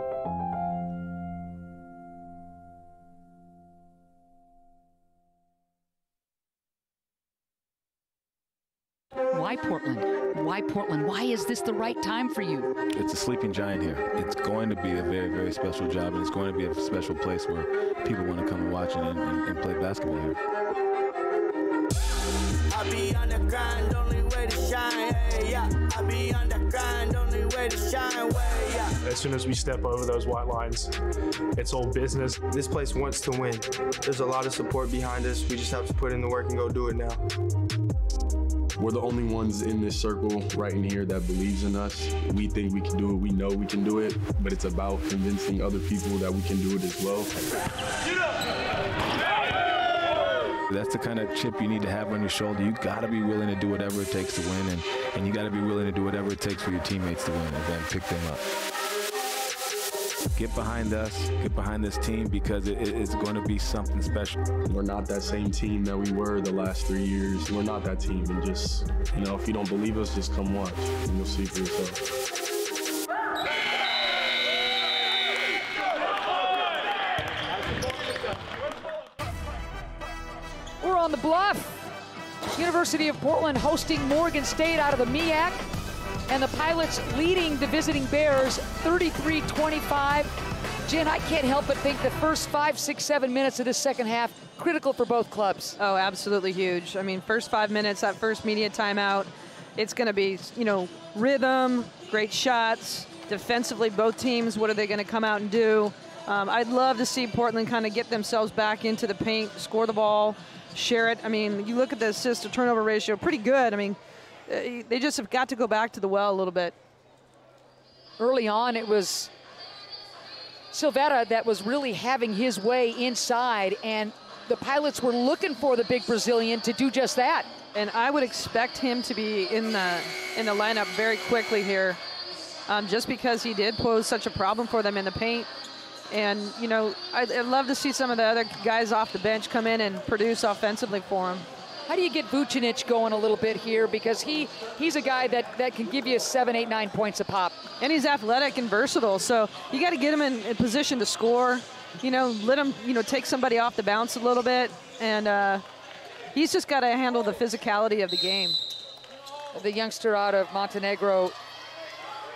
Why Portland? Why Portland? Why is this the right time for you? It's a sleeping giant here. It's going to be a very, very special job, and it's going to be a special place where people want to come and watch and play basketball here. I be on the grind, only way to shine, hey, yeah. I be on the grind, only way to shine, way, yeah. As soon as we step over those white lines, it's all business. This place wants to win. There's a lot of support behind us. We just have to put in the work and go do it now. We're the only ones in this circle right in here that believes in us. We think we can do it. We know we can do it, but it's about convincing other people that we can do it as well. That's the kind of chip you need to have on your shoulder. You got to be willing to do whatever it takes to win, and you got to be willing to do whatever it takes for your teammates to win and then pick them up. Get behind us, get behind this team, because it's going to be something special. We're not that same team that we were the last 3 years. We're not that team, and just, you know, if you don't believe us, just come watch, and you'll see for yourself. We're on the Bluff. University of Portland hosting Morgan State out of the MEAC. And the Pilots leading the visiting Bears 33-25. Jen, I can't help but think the first 5, 6, 7 minutes of this second half, critical for both clubs. Oh, absolutely huge. I mean, first 5 minutes, that first media timeout, it's going to be, you know, rhythm, great shots. Defensively, both teams, what are they going to come out and do? I'd love to see Portland kind of get themselves back into the paint, score the ball, share it. I mean, you look at the assist to turnover ratio, pretty good. I mean, they just have got to go back to the well a little bit. Early on, it was Silvera that was really having his way inside, and the Pilots were looking for the big Brazilian to do just that. And I would expect him to be in the lineup very quickly here, just because he did pose such a problem for them in the paint. And, you know, I'd love to see some of the other guys off the bench come in and produce offensively for him. How do you get Vucinic going a little bit here? Because he's a guy that can give you 7, 8, 9 points a pop. And he's athletic and versatile, so you got to get him in position to score. You know, let him, you know, take somebody off the bounce a little bit. And he's just got to handle the physicality of the game. The youngster out of Montenegro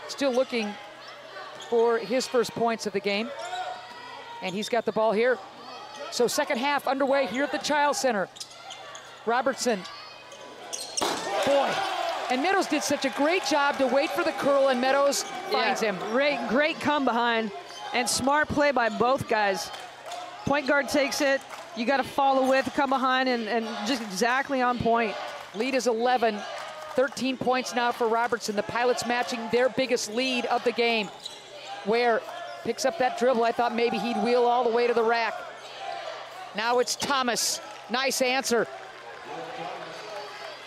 still looking for his first points of the game. And he's got the ball here. So second half underway here at the Child Center. Robertson, boy, and Meadows did such a great job to wait for the curl, and Meadows finds him. Great come behind, and smart play by both guys. Point guard takes it, you got to follow with, come behind, and just exactly on point. Lead is 11, 13 points now for Robertson. The Pilots matching their biggest lead of the game. Ware picks up that dribble. I thought maybe he'd wheel all the way to the rack. Now it's Thomas, nice answer.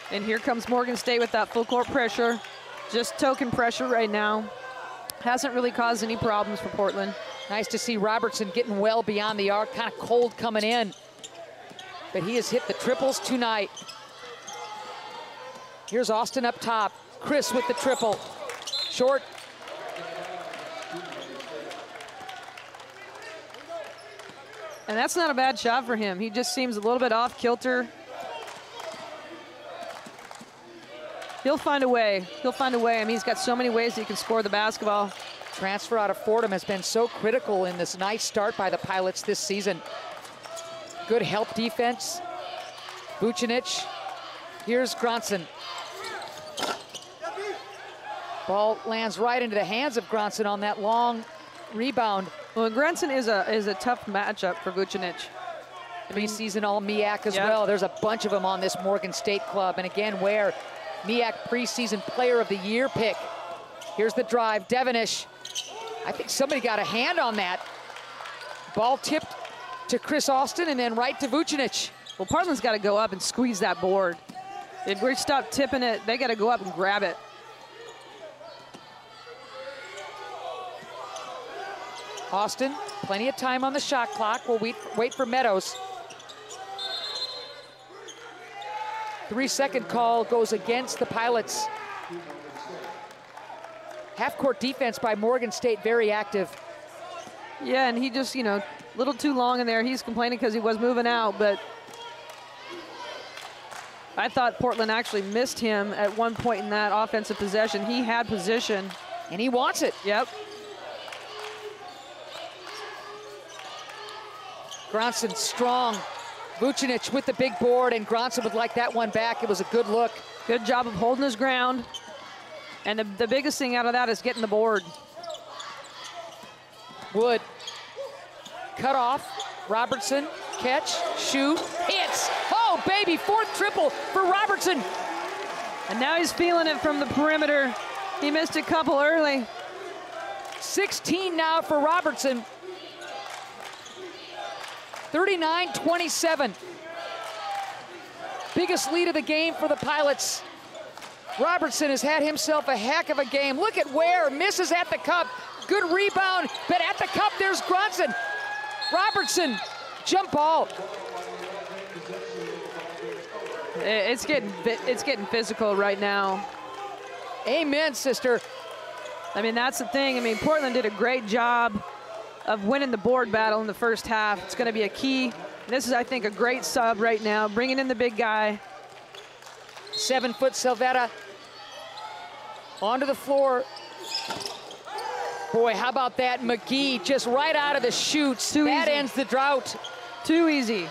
And here comes Morgan State with that full court pressure. Just token pressure right now. Hasn't really caused any problems for Portland. Nice to see Robertson getting well beyond the arc, kind of cold coming in. But he has hit the triples tonight. Here's Austin up top. Chris with the triple. Short. And that's not a bad shot for him. He just seems a little bit off kilter. He'll find a way. He'll find a way. I mean, he's got so many ways that he can score the basketball. Transfer out of Fordham has been so critical in this nice start by the Pilots this season. Good help defense. Vucinic. Here's Gronson. Ball lands right into the hands of Gronson on that long rebound. Well, Granson is a tough matchup for Vucinic. Preseason All-MEAC as well. There's a bunch of them on this Morgan State club. And again, where MEAC preseason player of the year pick. Here's the drive, Devonish. I think somebody got a hand on that. Ball tipped to Chris Austin and then right to Vucinic. Well, Portland's got to go up and squeeze that board. If we stop tipping it, they got to go up and grab it. Austin, plenty of time on the shot clock. We'll wait for Meadows. 3-second call goes against the Pilots. Half-court defense by Morgan State, very active. Yeah, and he just, you know, a little too long in there. He's complaining because he was moving out, but I thought Portland actually missed him at one point in that offensive possession. He had position. And he wants it. Yep. Gronson strong. Vucinic with the big board, and Gronson would like that one back. It was a good look. Good job of holding his ground. And the biggest thing out of that is getting the board. Wood. Cut off. Robertson. Catch. Shoot. Hits. Oh, baby. 4th triple for Robertson. And now he's feeling it from the perimeter. He missed a couple early. 16 now for Robertson. 39-27. Biggest lead of the game for the Pilots. Robertson has had himself a heck of a game. Look at Ware, misses at the cup. Good rebound, but at the cup, there's Gronson. Robertson, jump ball. It's getting physical right now. Amen, sister. I mean, that's the thing. I mean, Portland did a great job of winning the board battle in the first half. It's going to be a key. This is, I think, a great sub right now, bringing in the big guy. 7-foot Silvetta onto the floor. Boy, how about that? Mcgee just right out of the chutes. That ends the drought. Too easy.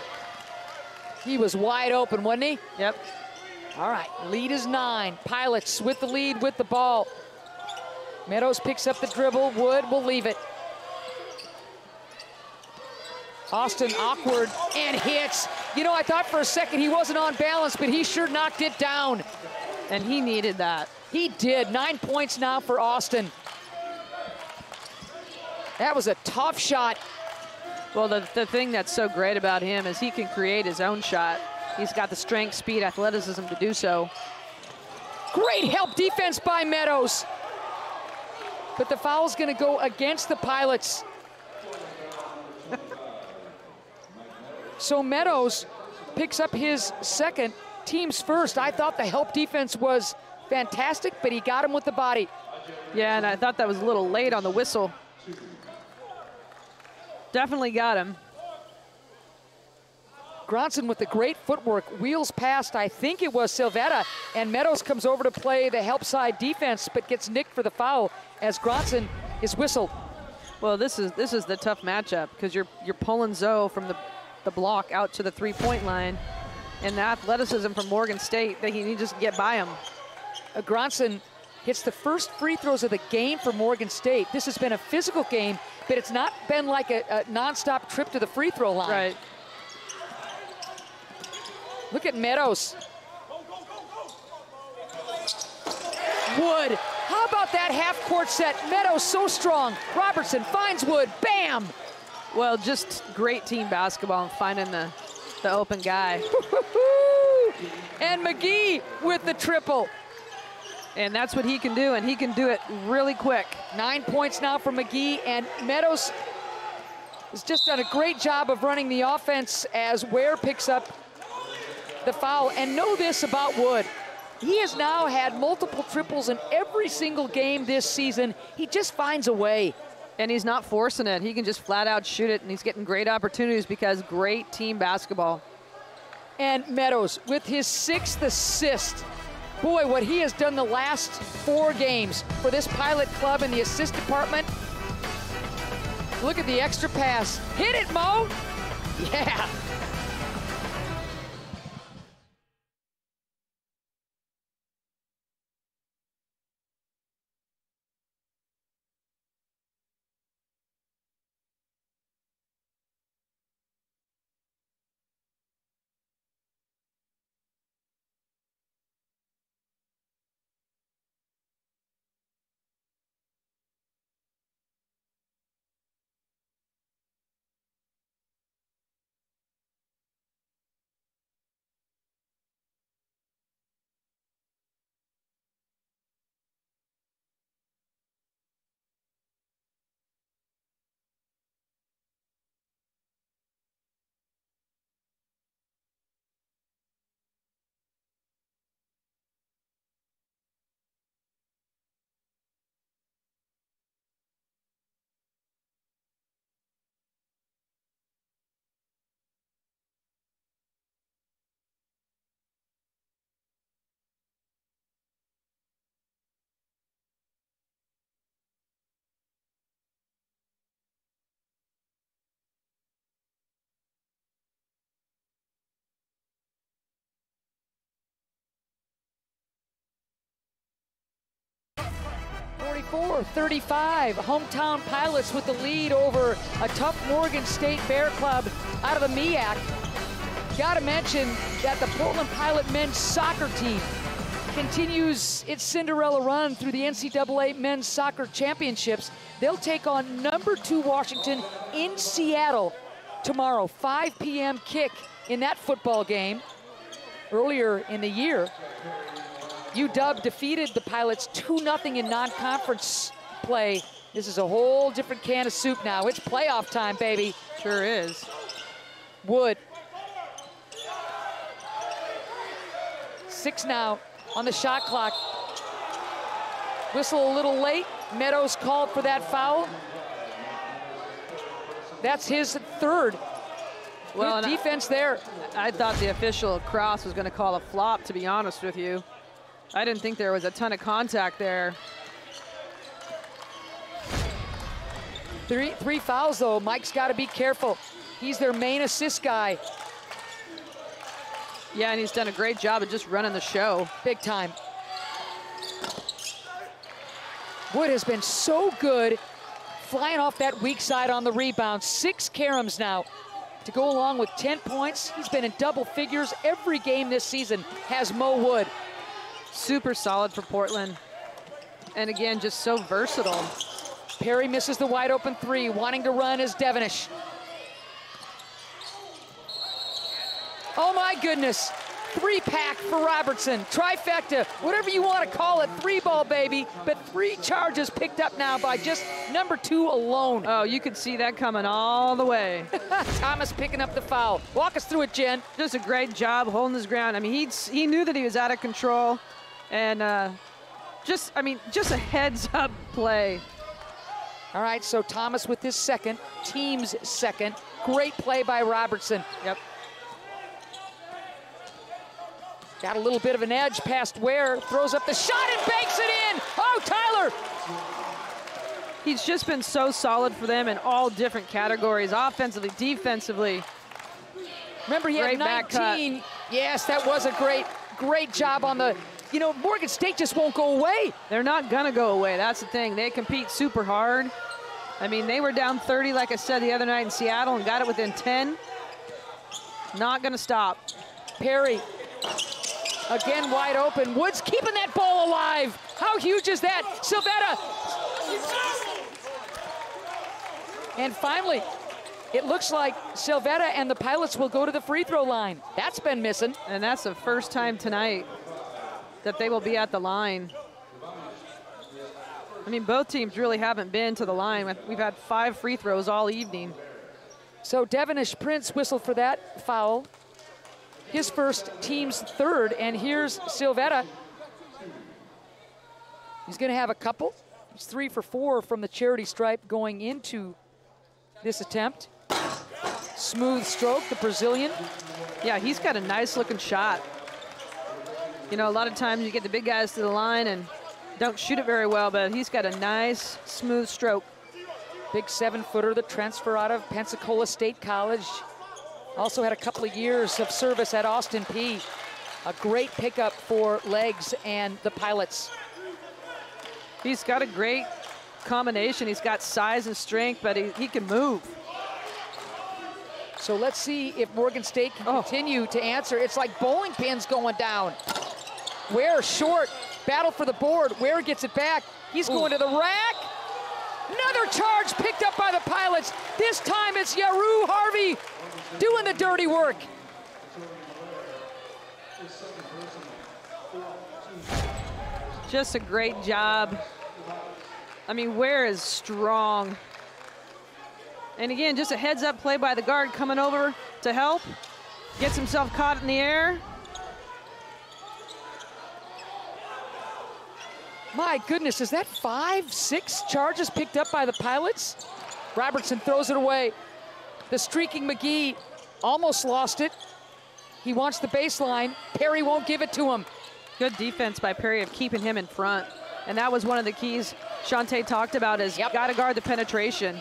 He was wide open, wasn't he? Yep. All right, lead is 9. Pilots with the lead with the ball. Meadows picks up the dribble. Wood will leave it. Austin awkward and hits. You know, I thought for a second he wasn't on balance, but he sure knocked it down. And he needed that. He did. 9 points now for Austin. That was a tough shot. Well, the thing that's so great about him is he can create his own shot. He's got the strength, speed, athleticism to do so. Great help defense by Meadows. But the foul's going to go against the Pilots. So Meadows picks up his second, team's first. I thought the help defense was fantastic, but he got him with the body. Yeah, and I thought that was a little late on the whistle. Definitely got him. Gronson with the great footwork, wheels past, I think it was Silvetta, and Meadows comes over to play the help side defense, but gets nicked for the foul as Gronson is whistled. Well, this is the tough matchup because you're pulling Zoe from the block out to the three-point line, and the athleticism from Morgan State, that he just get by him. Gronson hits the first free throws of the game for Morgan State. This has been a physical game, but it's not been like a nonstop trip to the free throw line. Right. Look at Meadows. Wood, how about that half-court set? Meadows so strong. Robertson finds Wood, bam! Well, just great team basketball and finding the open guy. And Mcgee with the triple. And that's what he can do, and he can do it really quick. 9 points now for Mcgee, and Meadows has just done a great job of running the offense as Ware picks up the foul. And know this about Wood. He has now had multiple triples in every single game this season. He just finds a way. And he's not forcing it. He can just flat out shoot it, and he's getting great opportunities because great team basketball. And Meadows with his 6th assist. Boy, what he has done the last 4 games for this Pilot club in the assist department. Look at the extra pass. Hit it, Mo! Yeah. 44-35, hometown Pilots with the lead over a tough Morgan State Bear Club out of the MEAC. Gotta mention that the Portland Pilot men's soccer team continues its Cinderella run through the NCAA men's soccer championships. They'll take on number 2 Washington in Seattle tomorrow, 5 p.m. kick in that football game. Earlier in the year, UW defeated the Pilots 2-0 in non-conference play. This is a whole different can of soup now. It's playoff time, baby. Sure is. Wood. 6 now on the shot clock. Whistle a little late. Meadows called for that foul. That's his 3rd. Well, good defense there. I thought the official Cross was going to call a flop, to be honest with you. I didn't think there was a ton of contact there. Three fouls, though. Mike's got to be careful. He's their main assist guy. Yeah, and he's done a great job of just running the show. Big time. Wood has been so good flying off that weak side on the rebound. 6 caroms now to go along with 10 points. He's been in double figures every game this season, has Mo Wood. Super solid for Portland. And again, just so versatile. Perry misses the wide open 3. Wanting to run is Devenish. Oh my goodness. 3-pack for Robertson. Trifecta, whatever you want to call it. 3-ball, baby. But 3 charges picked up now by just number 2 alone. Oh, you could see that coming all the way. Thomas picking up the foul. Walk us through it, Jen. Just a great job holding his ground. I mean, he knew that he was out of control. And just a heads-up play. All right, so Thomas with his 2nd, team's 2nd. Great play by Robertson. Yep. Got a little bit of an edge past Ware, throws up the shot and banks it in. Oh, Tyler. He's just been so solid for them in all different categories, offensively, defensively. Remember, he had 19. Yes, that was a great job on the, Morgan State just won't go away. They're not gonna go away, that's the thing. They compete super hard. I mean, they were down 30, like I said, the other night in Seattle and got it within 10. Not gonna stop. Perry. Again, wide open. Woods keeping that ball alive. How huge is that? Silvetta. And finally, it looks like Silvetta and the Pilots will go to the free throw line. That's been missing. And that's the first time tonight that they will be at the line. I mean, both teams really haven't been to the line. We've had 5 free throws all evening. So Devenish Prince whistled for that foul. His first, team's 3rd, and here's Silvetta. He's gonna have a couple. He's 3 for 4 from the charity stripe going into this attempt. Smooth stroke, the Brazilian. Yeah, he's got a nice looking shot. A lot of times you get the big guys to the line and don't shoot it very well, but he's got a nice, smooth stroke. Big 7-footer, the transfer out of Pensacola State College. Also had a couple of years of service at Austin Peay. A great pickup for Legs and the Pilots. He's got a great combination. He's got size and strength, but he can move. So let's see if Morgan State can continue to answer. It's like bowling pins going down. Ware short, battle for the board. Ware gets it back. He's going to the rack. Another charge picked up by the Pilots. This time it's Yaru Harvey doing the dirty work. Just a great job. I mean, Ware is strong. And again, just a heads-up play by the guard coming over to help. Gets himself caught in the air. My goodness, is that 5, 6 charges picked up by the Pilots? Robertson throws it away. The streaking Mcgee almost lost it. He wants the baseline. Perry won't give it to him. Good defense by Perry of keeping him in front. And that was one of the keys Shantae talked about is got to guard the penetration.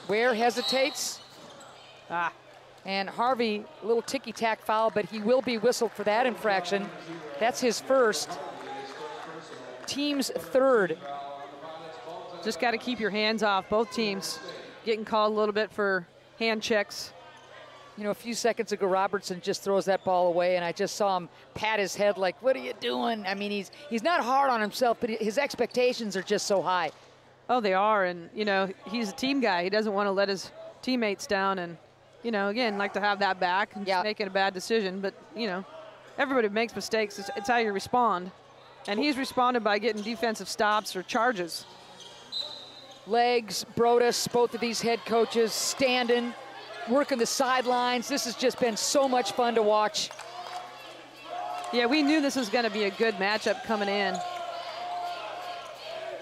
Ware hesitates. And Harvey, a little ticky-tack foul, but he will be whistled for that infraction. That's his first. team's third. Just got to keep your hands off. Both teams getting called a little bit for hand checks. You know, a few seconds ago, Robertson just throws that ball away, and I just saw him pat his head like, what are you doing? I mean, he's not hard on himself, but his expectations are just so high. Oh, they are, and, you know, he's a team guy. He doesn't want to let his teammates down, and, you know, again, like to have that back and just making a bad decision. But, you know, everybody makes mistakes. It's how you respond. And he's responded by getting defensive stops or charges. Legs, Brodus, both of these head coaches standing, working the sidelines. This has just been so much fun to watch. Yeah, we knew this was going to be a good matchup coming in.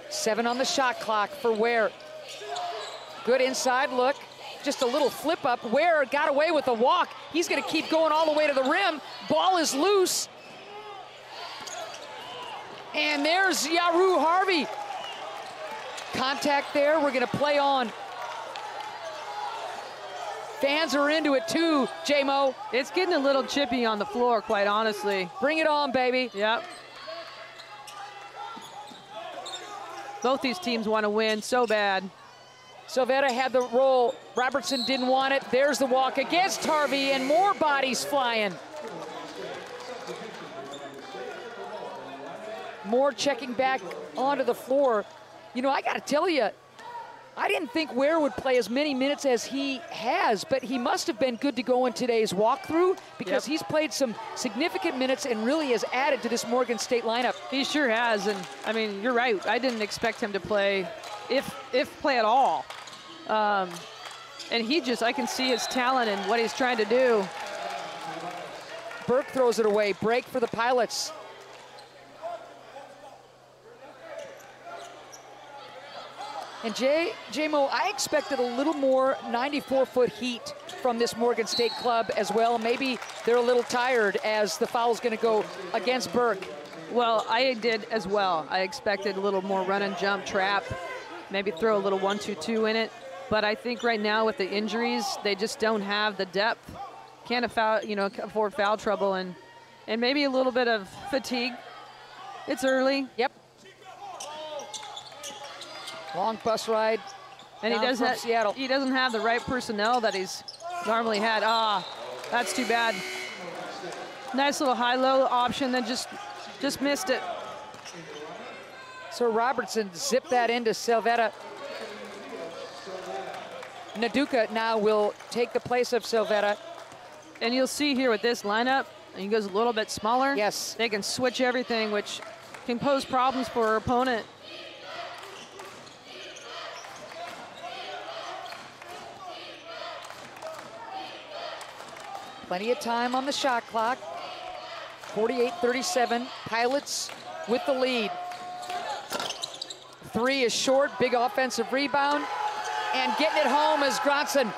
7 on the shot clock for Ware. Good inside look. Just a little flip up. Ware got away with the walk. He's going to keep going all the way to the rim. Ball is loose. And there's Yaru Harvey. Contact there. We're going to play on. Fans are into it too, J-Mo. It's getting a little chippy on the floor, quite honestly. Bring it on, baby. Yep. Both these teams want to win so bad. Silvetta had the roll. Robertson didn't want it. There's the walk against Harvey, and more bodies flying. Moore checking back onto the floor. You know, I got to tell you, I didn't think Ware would play as many minutes as he has, but he must have been good to go in today's walkthrough because he's played some significant minutes and really has added to this Morgan State lineup. He sure has, and I mean, you're right. I didn't expect him to play, if play at all. And he just, I can see his talent and what he's trying to do. Burke throws it away. Break for the Pilots. And J-Mo, I expected a little more 94-foot heat from this Morgan State club as well. Maybe they're a little tired as the foul's going to go against Burke. Well, I did as well. I expected a little more run and jump trap, maybe throw a little 1-2-2 in it. But I think right now with the injuries, they just don't have the depth. Can't afford foul trouble and maybe a little bit of fatigue. It's early. Yep. Long bus ride. And he doesn't have the right personnel that he's normally had. That's too bad. Nice little high-low option, then just missed it. So Robertson zipped that into Silvetta. Naduka now will take the place of Silvetta. And you'll see here with this lineup, and he goes a little bit smaller. Yes. They can switch everything, which can pose problems for our opponent. Plenty of time on the shot clock. 48-37, Pilots with the lead. 3 is short, big offensive rebound, and getting it home is Gronson.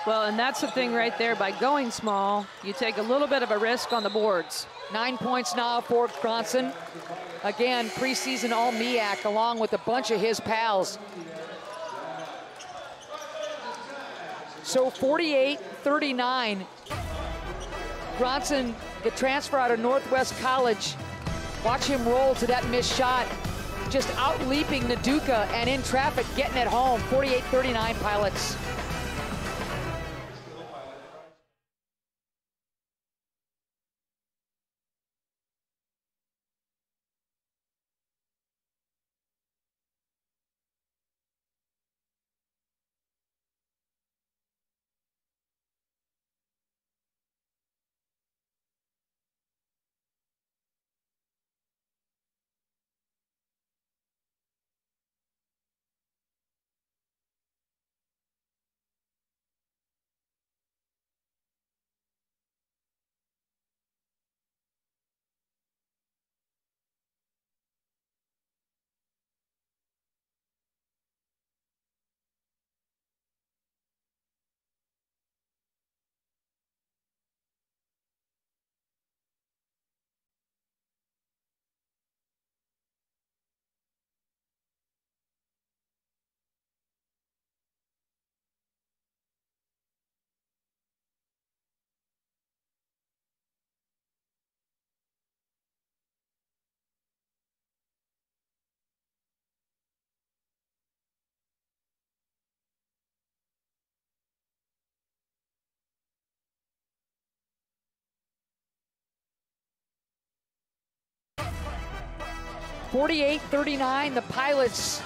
Well, and that's the thing right there. By going small, you take a little bit of a risk on the boards. 9 points now for Gronson. Again, preseason All-MEAC along with a bunch of his pals. So 48-39. Gronson, the transfer out of Northwest College. Watch him roll to that missed shot. Just out-leaping Naduka and in traffic, getting it home. 48-39 Pilots. 48-39, the Pilots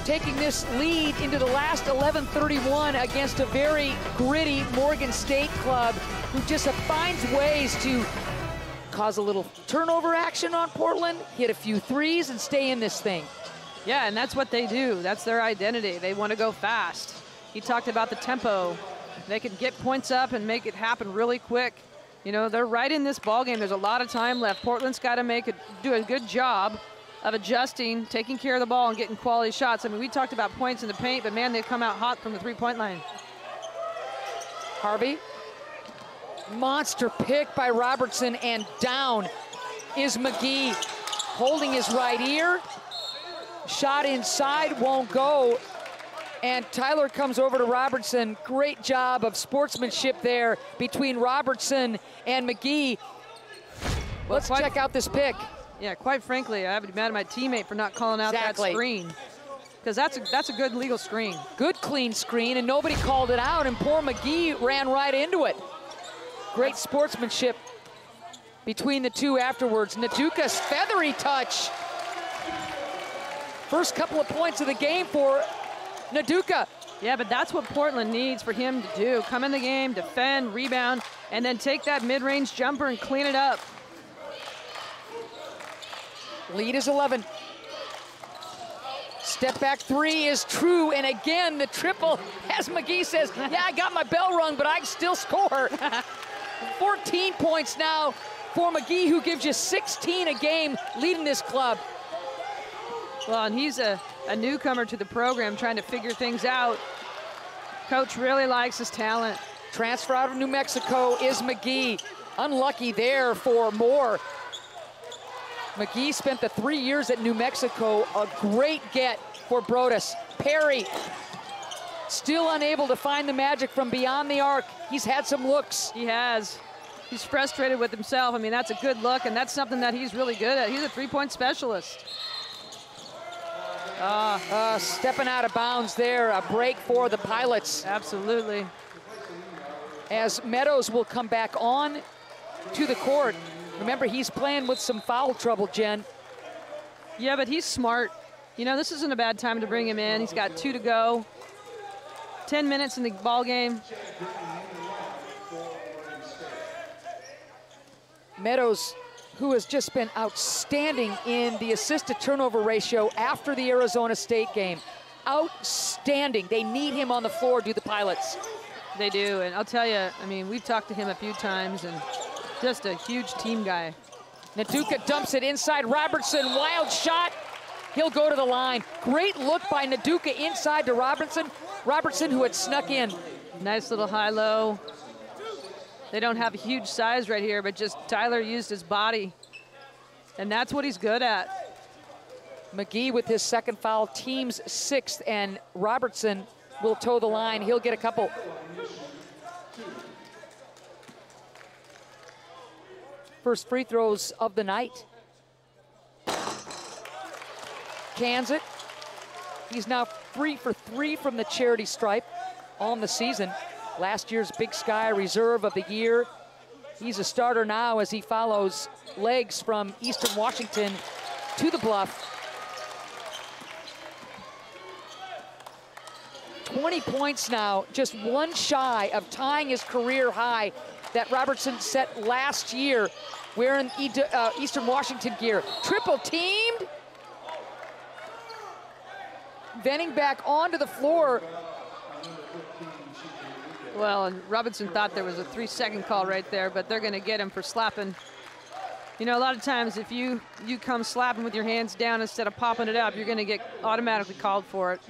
taking this lead into the last 11:31 against a very gritty Morgan State club who just finds ways to cause a little turnover action on Portland, hit a few threes, and stay in this thing. Yeah, and that's what they do. That's their identity. They want to go fast. He talked about the tempo. They can get points up and make it happen really quick. You know, they're right in this ball game. There's a lot of time left. Portland's got to do a good job of adjusting, taking care of the ball, and getting quality shots. I mean, we talked about points in the paint, but man, they come out hot from the three-point line. Harvey, monster pick by Robertson, and down is Mcgee, holding his right ear. Shot inside, won't go. And Tyler comes over to Robertson. Great job of sportsmanship there between Robertson and Mcgee. Let's check out this pick. Yeah, quite frankly, I have to be mad at my teammate for not calling out that screen. Because that's a good legal screen. Good clean screen, and nobody called it out, and poor Mcgee ran right into it. Great sportsmanship between the two afterwards. Naduka's feathery touch. First couple of points of the game for Naduka. Yeah, but that's what Portland needs for him to do. Come in the game, defend, rebound, and then take that mid-range jumper and clean it up. Lead is 11. Step back three is true, and again, the triple, as Mcgee says, yeah, I got my bell rung, but I can still score. 14 points now for Mcgee, who gives you 16 a game, leading this club. Well, and he's a newcomer to the program, trying to figure things out. Coach really likes his talent. Transfer out of New Mexico is Mcgee. Unlucky there for Moore. Mcgee spent the 3 years at New Mexico. A great get for Brodus. Perry, still unable to find the magic from beyond the arc. He's had some looks. He has. He's frustrated with himself. I mean, that's a good look, and that's something that he's really good at. He's a three-point specialist. Stepping out of bounds there, a break for the Pilots. Absolutely. As Meadows will come back on to the court. Remember, he's playing with some foul trouble, Jen. Yeah, but he's smart. You know, this isn't a bad time to bring him in. He's got 2 to go. 10 minutes in the ball game. Meadows, who has just been outstanding in the assist-to-turnover ratio after the Arizona State game. Outstanding. They need him on the floor, do the Pilots. They do, and I'll tell you, I mean, we've talked to him a few times, and just a huge team guy. Naduka dumps it inside. Robertson, wild shot. He'll go to the line. Great look by Naduka inside to Robertson. Robertson, who had snuck in. Nice little high-low. They don't have a huge size right here, but just Tyler used his body, and that's what he's good at. Mcgee with his second foul, team's 6th, and Robertson will toe the line. He'll get a couple. First free throws of the night. Cans it. He's now 3 for 3 from the charity stripe on the season. Last year's Big Sky Reserve of the Year. He's a starter now as he follows legs from Eastern Washington to the Bluff. 20 points now, just one shy of tying his career high that Robertson set last year wearing Eastern Washington gear. Triple teamed. Venning back onto the floor. Well, and Robinson thought there was a 3-second call right there, but they're going to get him for slapping. You know, a lot of times if you come slapping with your hands down instead of popping it up, you're going to get automatically called for it.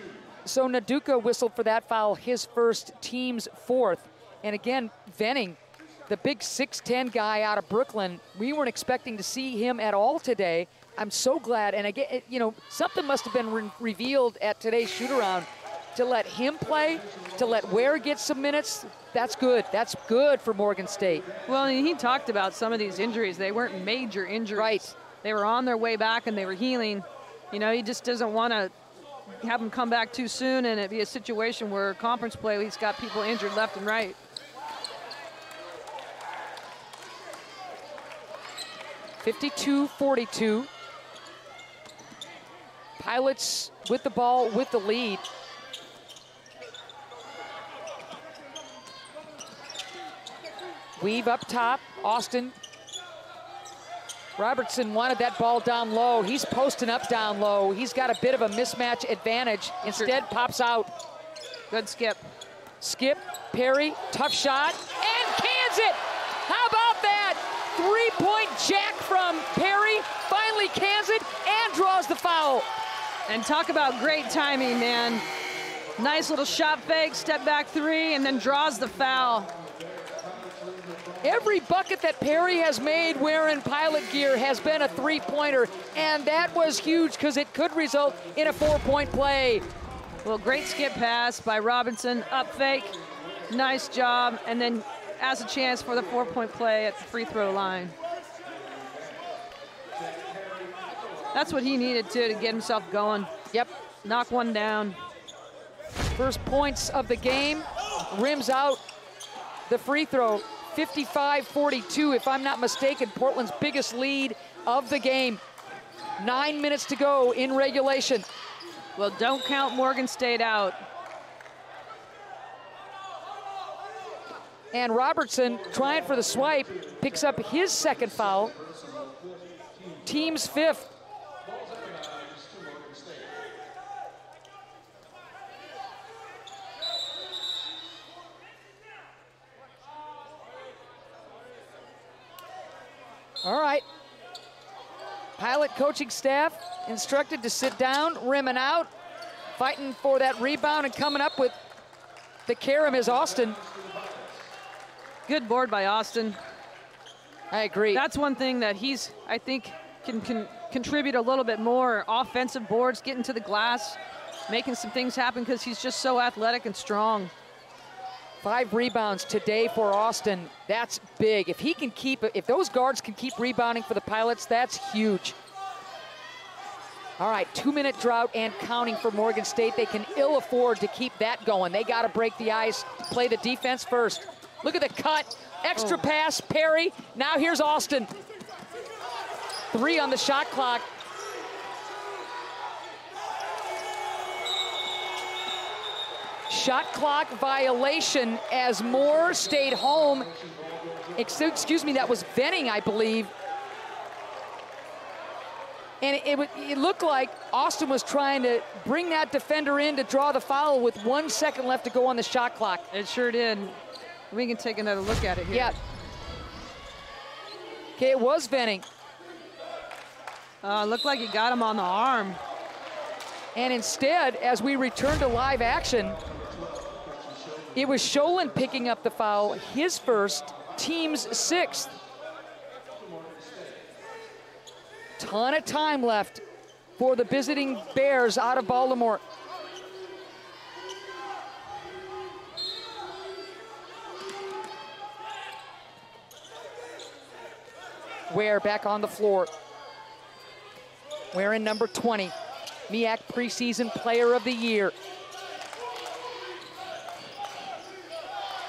So Naduka whistled for that foul, his first, team's 4th. And again, Venning, the big 6'10" guy out of Brooklyn, we weren't expecting to see him at all today. I'm so glad. And again, you know, something must have been revealed at today's shoot-around to let him play, to let Ware get some minutes. That's good. That's good for Morgan State. Well, he talked about some of these injuries. They weren't major injuries. Right. They were on their way back and they were healing. You know, he just doesn't want to have them come back too soon and it be a situation where conference play, he's got people injured left and right. (52-42). Pilots with the ball, with the lead. Weave up top, Austin. Robertson wanted that ball down low. He's posting up down low. He's got a bit of a mismatch advantage. Instead, pops out. Good skip. Skip, Perry, tough shot, and cans it! How about that? Three-point jack from Perry, finally cans it and draws the foul. And talk about great timing, man. Nice little shot fake, step back three, and then draws the foul. Every bucket that Perry has made wearing Pilot gear has been a three-pointer, and that was huge because it could result in a 4-point play. Well, great skip pass by Robinson, up fake, nice job, and then has a chance for the 4-point play at the free throw line. That's what he needed to get himself going. Yep. Knock one down. First points of the game, rims out the free throw. 55-42, if I'm not mistaken, Portland's biggest lead of the game. 9 minutes to go in regulation. Well, don't count Morgan State out. And Robertson, trying for the swipe, picks up his second foul. Team's fifth. All right. Pilot coaching staff instructed to sit down, rimming out, fighting for that rebound, and coming up with the carom is Austin. Good board by Austin. I agree. That's one thing that he's, I think, can contribute a little bit more. Offensive boards, getting to the glass, making some things happen because he's just so athletic and strong. 5 rebounds today for Austin. That's big. If he can keep, if those guards can keep rebounding for the Pilots, that's huge. All right, 2-minute drought and counting for Morgan State. They can ill afford to keep that going. They got to break the ice, play the defense first. Look at the cut, extra pass, Perry. Now here's Austin. 3 on the shot clock. Shot clock violation as Moore stayed home. Excuse me, that was Venning, I believe. And it looked like Austin was trying to bring that defender in to draw the foul with 1 second left to go on the shot clock. It sure did. We can take another look at it here. Yeah. Okay, it was Venning. Looked like he got him on the arm. And instead, as we return to live action, it was Sholin picking up the foul, his first, team's 6th. Ton of time left for the visiting Bears out of Baltimore. Ware back on the floor. Wearing number 20. MEAC preseason player of the year.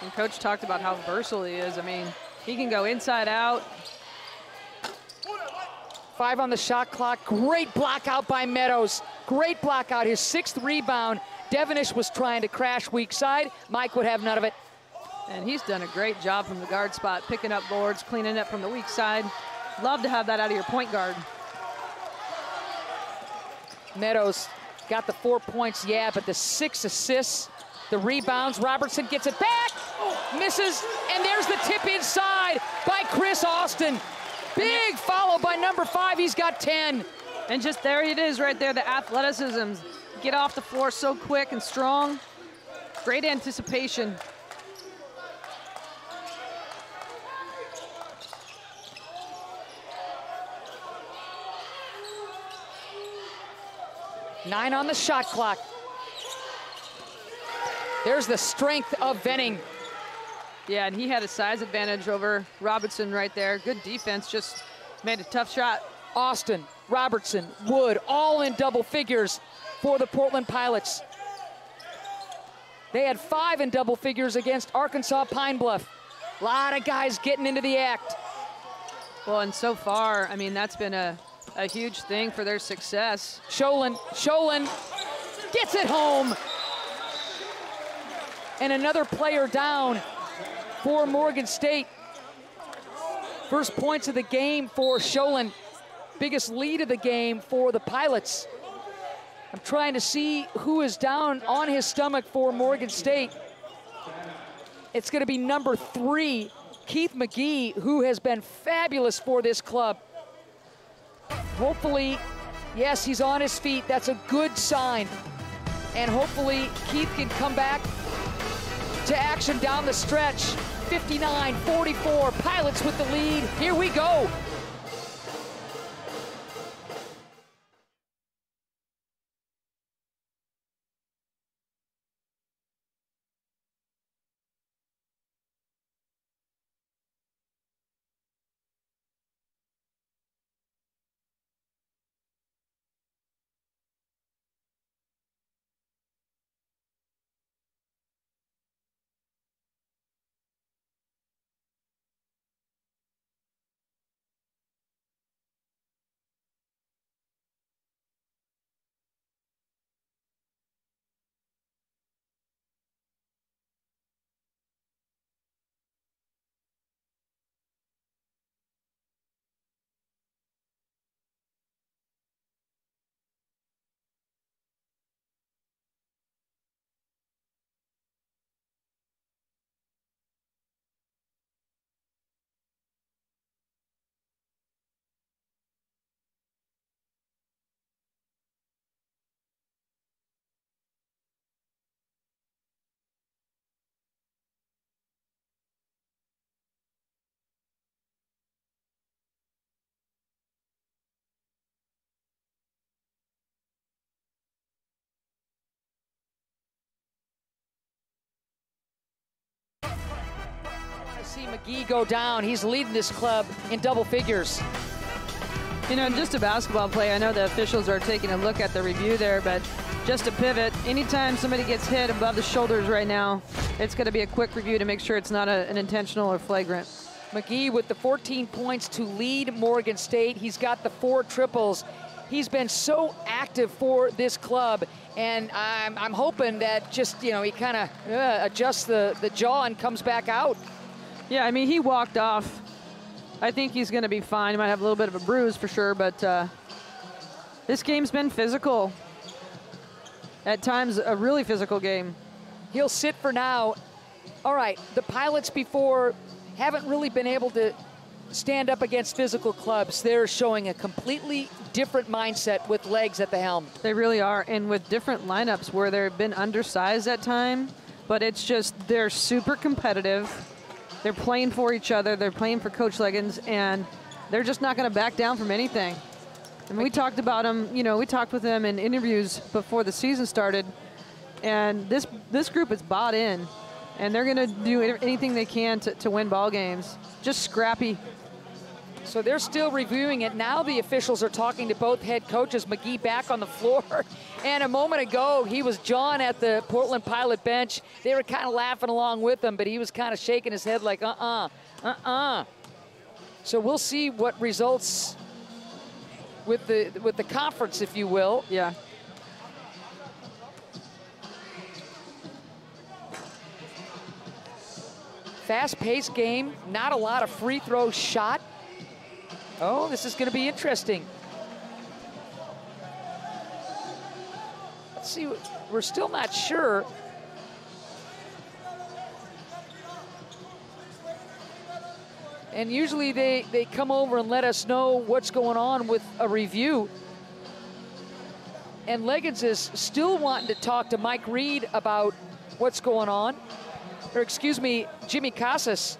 And Coach talked about how versatile he is. I mean, he can go inside out. 5 on the shot clock. Great block out by Meadows. Great block out, his 6th rebound. Devonish was trying to crash weak side. Mike would have none of it. And he's done a great job from the guard spot, picking up boards, cleaning up from the weak side. Love to have that out of your point guard. Meadows got the 4 points, yeah, but the 6 assists, the rebounds. Robertson gets it back, misses, and there's the tip inside by Chris Austin. Big follow by number 5, he's got 10. And just there it is right there, the athleticism. Get off the floor so quick and strong. Great anticipation. Nine on the shot clock. There's the strength of Venning. Yeah, and he had a size advantage over Robinson right there. Good defense, just made a tough shot. Austin, Robertson, Wood, all in double figures for the Portland Pilots. They had 5 in double figures against Arkansas Pine Bluff. A lot of guys getting into the act. Well, and so far, I mean, that's been a a huge thing for their success. Sholin gets it home. And another player down for Morgan State. First points of the game for Sholin. Biggest lead of the game for the Pilots. I'm trying to see who is down on his stomach for Morgan State. It's going to be number 3, Keith Mcgee, who has been fabulous for this club. Hopefully, yes, he's on his feet. That's a good sign. And hopefully Keith can come back to action down the stretch. 59-44, Pilots with the lead. Here we go. See Mcgee go down. He's leading this club in double figures. You know, just a basketball play, I know the officials are taking a look at the review there, but just to pivot, anytime somebody gets hit above the shoulders right now, it's going to be a quick review to make sure it's not an intentional or flagrant. Mcgee with the 14 points to lead Morgan State. He's got the 4 triples. He's been so active for this club, and I'm hoping that just, you know, he kind of adjusts the jaw and comes back out. Yeah, I mean, he walked off. I think he's going to be fine. He might have a little bit of a bruise for sure, but this game's been physical. At times, a really physical game. He'll sit for now. All right, the Pilots before haven't really been able to stand up against physical clubs. They're showing a completely different mindset with legs at the helm. They really are, and with different lineups where they've been undersized at time, but it's just they're super competitive. They're playing for each other. They're playing for Coach Leggins, and they're just not going to back down from anything. And we talked about them, you know, we talked with them in interviews before the season started, and this group is bought in, and they're going to do anything they can to win ball games. Just scrappy. So they're still reviewing it. Now the officials are talking to both head coaches. Mcgee back on the floor. And a moment ago, he was jawing at the Portland Pilot bench. They were kind of laughing along with him, but he was kind of shaking his head like, So we'll see what results with the conference, if you will. Yeah. Fast-paced game, not a lot of free throw shot. Oh, this is going to be interesting. Let's see, we're still not sure. And usually they come over and let us know what's going on with a review. And Leggins is still wanting to talk to Mike Reed about what's going on. Or excuse me, Jimmy Casas.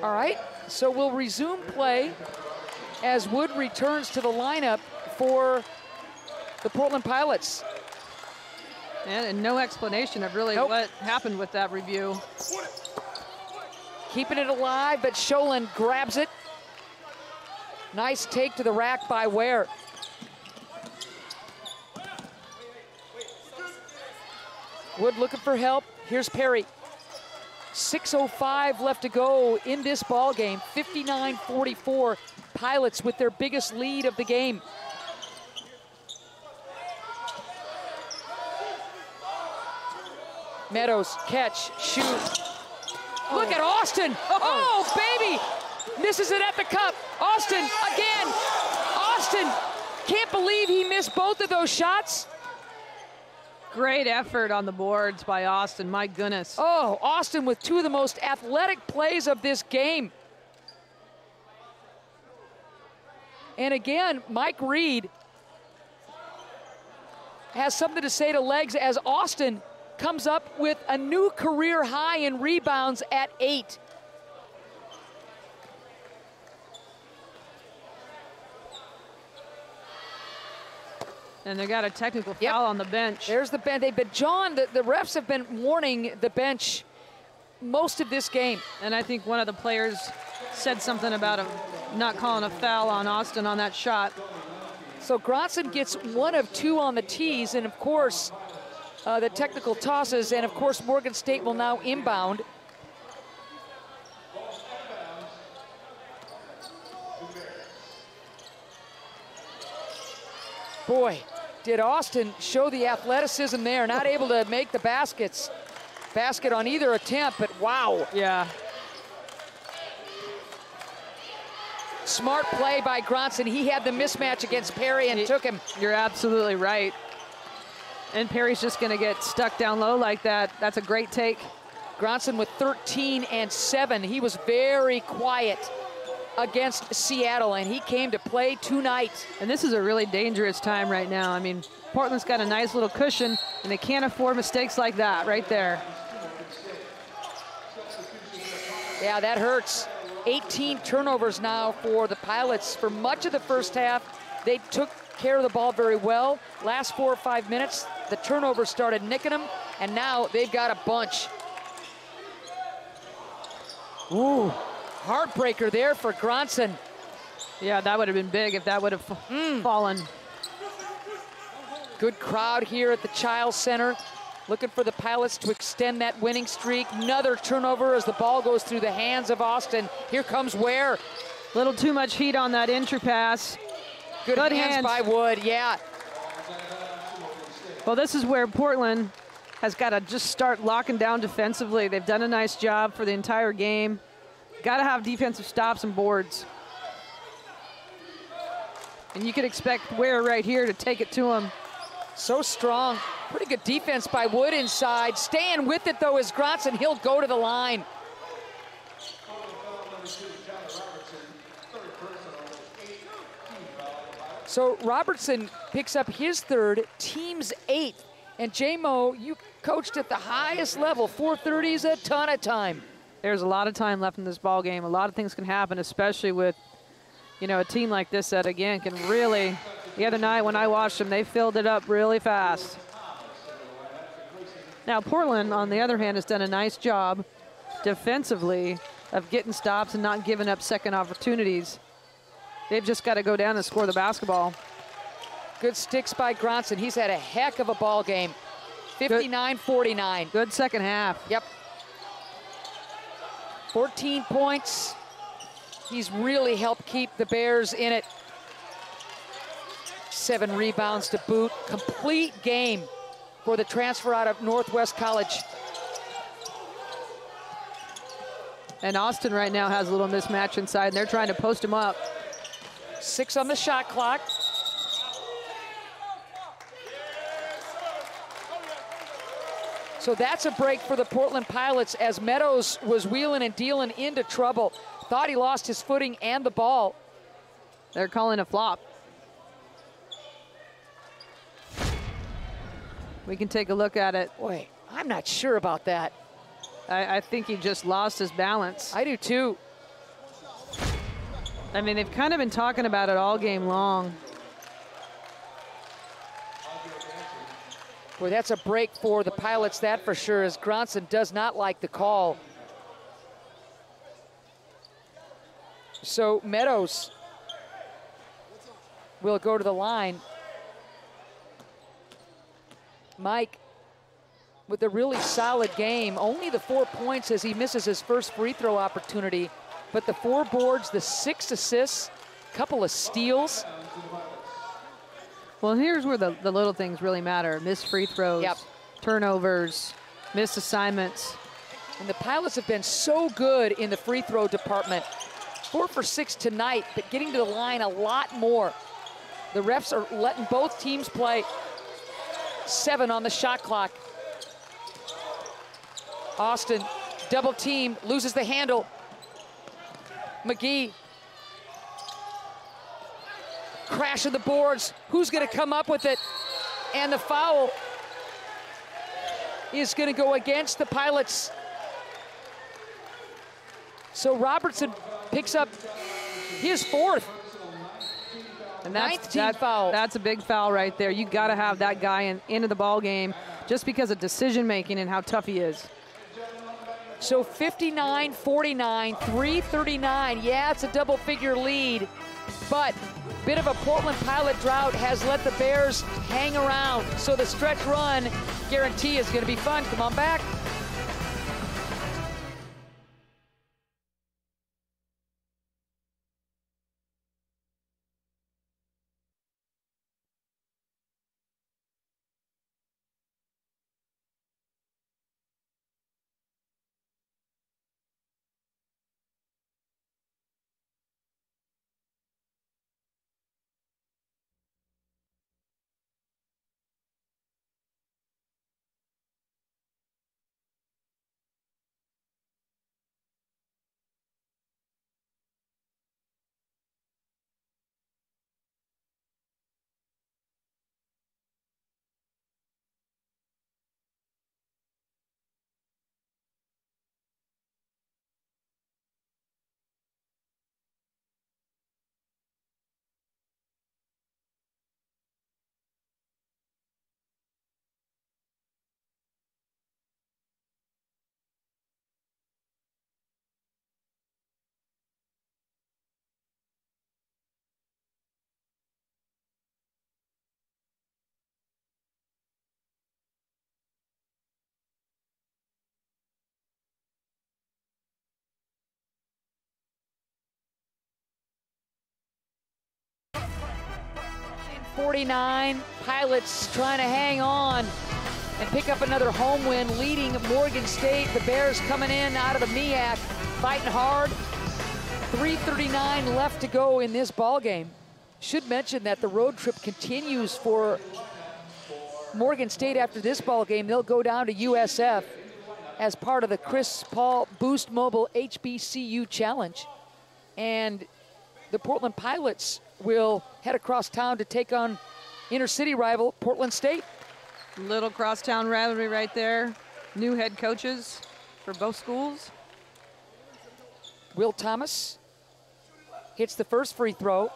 All right, so we'll resume play as Wood returns to the lineup for the Portland Pilots. And no explanation of really what happened with that review. Keeping it alive, but Sholin grabs it. Nice take to the rack by Ware. Wood looking for help. Here's Perry. 6:05 left to go in this ball game. 59-44. Pilots with their biggest lead of the game. Meadows, catch, shoot. Look at Austin. Oh, baby. Misses it at the cup. Austin again. Austin, can't believe he missed both of those shots. Great effort on the boards by Austin, my goodness. Oh, Austin with two of the most athletic plays of this game. And again, Mike Reed has something to say to Legs as Austin comes up with a new career high in rebounds at 8. And they got a technical foul on the bench. There's the bench. John, the refs have been warning the bench most of this game. And I think one of the players said something about not calling a foul on Austin on that shot. So Gronson gets 1 of 2 on the tees, and of course, the technical tosses, and of course, Morgan State will now inbound. Boy, did Austin show the athleticism there, not able to make the basket on either attempt, but wow. Yeah. Smart play by Gronson. He had the mismatch against Perry and took him. You're absolutely right. And Perry's just gonna get stuck down low like that. That's a great take. Gronson with 13 and 7. He was very quiet against Seattle, and he came to play tonight. And this is a really dangerous time right now. I mean, Portland's got a nice little cushion, and they can't afford mistakes like that right there. Yeah, that hurts. 18 turnovers now for the Pilots. For much of the first half, they took care of the ball very well. Last 4 or 5 minutes, the turnovers started nicking them, and now they've got a bunch. Ooh, heartbreaker there for Gronson. Yeah, that would have been big if that would have fallen. Good crowd here at the Child Center, looking for the Pilots to extend that winning streak. Another turnover as the ball goes through the hands of Austin. Here comes Ware. Little too much heat on that entry pass. Good hands by Wood, yeah. Well, this is where Portland has got to just start locking down defensively. They've done a nice job for the entire game. Got to have defensive stops and boards. And you could expect Ware right here to take it to him. So strong. Pretty good defense by Wood inside. Staying with it, though, is Gronson. He'll go to the line. So Robertson picks up his third, team's 8th. And J-Mo, you coached at the highest level. 4:30 is a ton of time. There's a lot of time left in this ball game. A lot of things can happen, especially with, you know, a team like this that, again, can really, the other night when I watched them, they filled it up really fast. Now, Portland, on the other hand, has done a nice job defensively of getting stops and not giving up second opportunities. They've just got to go down and score the basketball. Good sticks by Gronson. He's had a heck of a ball game. 59-49. Good second half. Yep. 14 points. He's really helped keep the Bears in it. 7 rebounds to boot. Complete game for the transfer out of Northwest College. And Austin right now has a little mismatch inside, and they're trying to post him up. 6 on the shot clock. So that's a break for the Portland Pilots as Meadows was wheeling and dealing into trouble. Thought he lost his footing and the ball. They're calling a flop. We can take a look at it. Boy, I'm not sure about that. I think he just lost his balance. I do too. I mean, they've kind of been talking about it all game long. Boy, that's a break for the Pilots, that for sure, as Gronson does not like the call. So Meadows will go to the line. Mike with a really solid game. Only the 4 points as he misses his first free throw opportunity, but the 4 boards, the 6 assists, couple of steals. Well, here's where the little things really matter. Missed free throws, turnovers, missed assignments. And the Pilots have been so good in the free throw department. 4 for 6 tonight, but getting to the line a lot more. The refs are letting both teams play. 7 on the shot clock. Austin, double team, loses the handle. Mcgee. Crashing the boards. Who's gonna come up with it? And the foul is gonna go against the Pilots. So Robertson picks up his 4th. And ninth team foul. That's a big foul right there. You got to have that guy into the ball game just because of decision making and how tough he is. So 59-49, 3:39. Yeah, it's a double-figure lead, but bit of a Portland Pilot drought has let the Bears hang around. So the stretch run guarantee is going to be fun. Come on back. .49, Pilots trying to hang on and pick up another home win, leading Morgan State. The Bears coming in out of the MEAC, fighting hard. 3:39 left to go in this ball game. Should mention that the road trip continues for Morgan State after this ball game. They'll go down to USF as part of the Chris Paul Boost Mobile HBCU Challenge. And the Portland Pilots will head across town to take on inner-city rival Portland State. Little crosstown rivalry right there. New head coaches for both schools. Will Thomas hits the first free throw.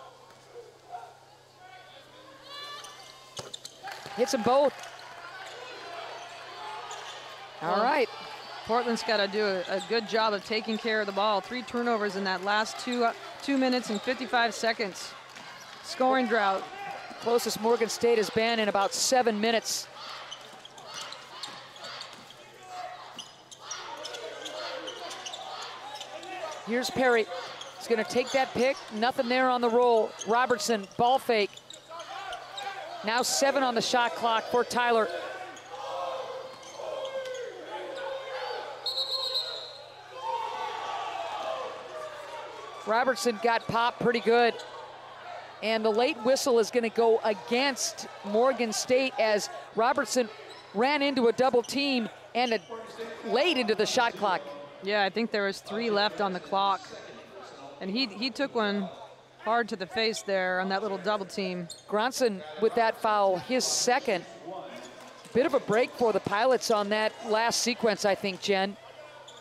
Hits them both. All right. Portland's got to do a good job of taking care of the ball. 3 turnovers in that last 2 minutes and 55 seconds. Scoring drought. Closest Morgan State has been in about 7 minutes. Here's Perry. He's going to take that pick. Nothing there on the roll. Robertson, ball fake. Now 7 on the shot clock for Tyler. Robertson got popped pretty good. And the late whistle is going to go against Morgan State as Robertson ran into a double team and late into the shot clock. Yeah, I think there was 3 left on the clock. And he took one hard to the face there on that little double team. Gronson with that foul, his second. Bit of a break for the Pilots on that last sequence, I think, Jen.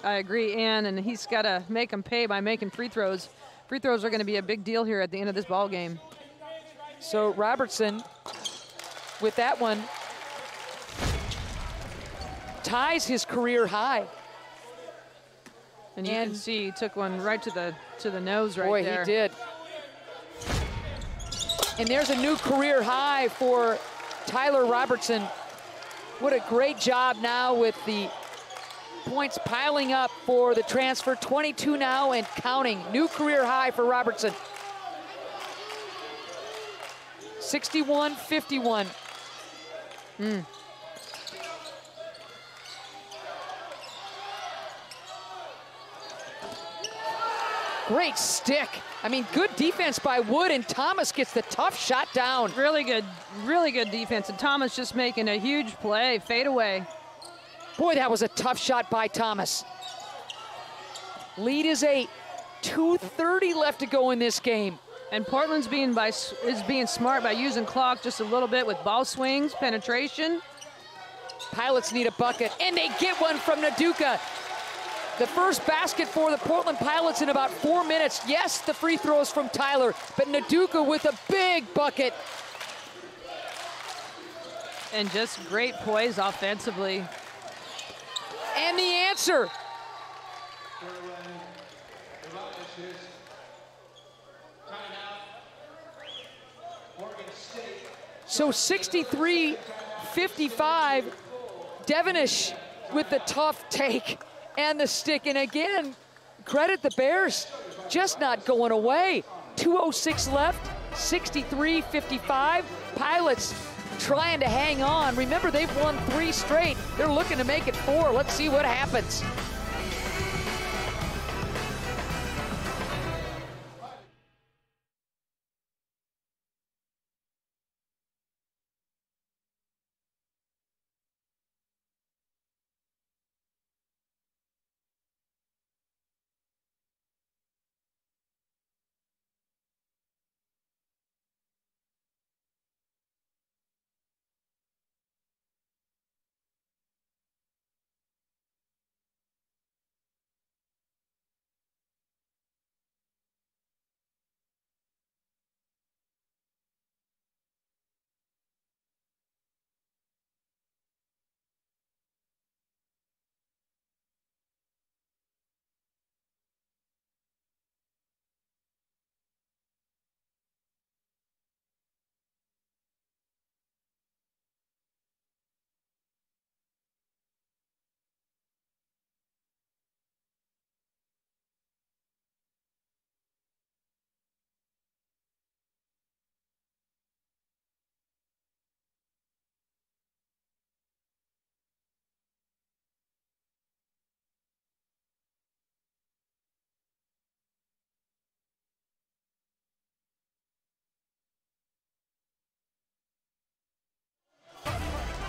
I agree, Ann, and he's got to make them pay by making free throws. Free throws are going to be a big deal here at the end of this ball game. So Robertson, with that one, ties his career high. And you can see he took one right to the nose right boy, there. Boy, he did. And there's a new career high for Tyler Robertson. What a great job now with the points piling up for the transfer. 22 now and counting. New career high for Robertson. 61-51. Great stick. I mean, good defense by Wood, and Thomas gets the tough shot down. Really good defense. And Thomas just making a huge play, fade away. Boy, that was a tough shot by Thomas. Lead is 8. 2:30 left to go in this game. And Portland's being smart by using clock just a little bit with ball swings, penetration. Pilots need a bucket, and they get one from Naduka. The first basket for the Portland Pilots in about 4 minutes. Yes, the free throws from Tyler, but Naduka with a big bucket. And just great poise offensively. And the answer. So 63-55, Devenish with the tough take and the stick. And again, credit the Bears, just not going away. 2:06 left, 63-55. Pilots trying to hang on. Remember, they've won 3 straight. They're looking to make it 4. Let's see what happens.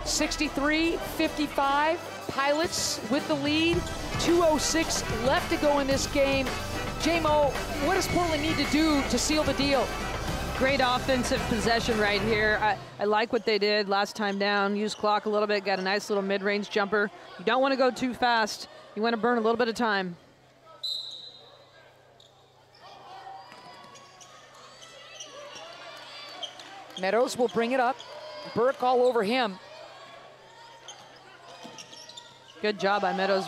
(63-55), Pilots with the lead. 2:06 left to go in this game. J-Mo, what does Portland need to do to seal the deal? Great offensive possession right here. I like what they did last time down. Used clock a little bit, got a nice little mid-range jumper. You don't want to go too fast. You want to burn a little bit of time. Meadows will bring it up. Burke all over him. Good job by Meadows,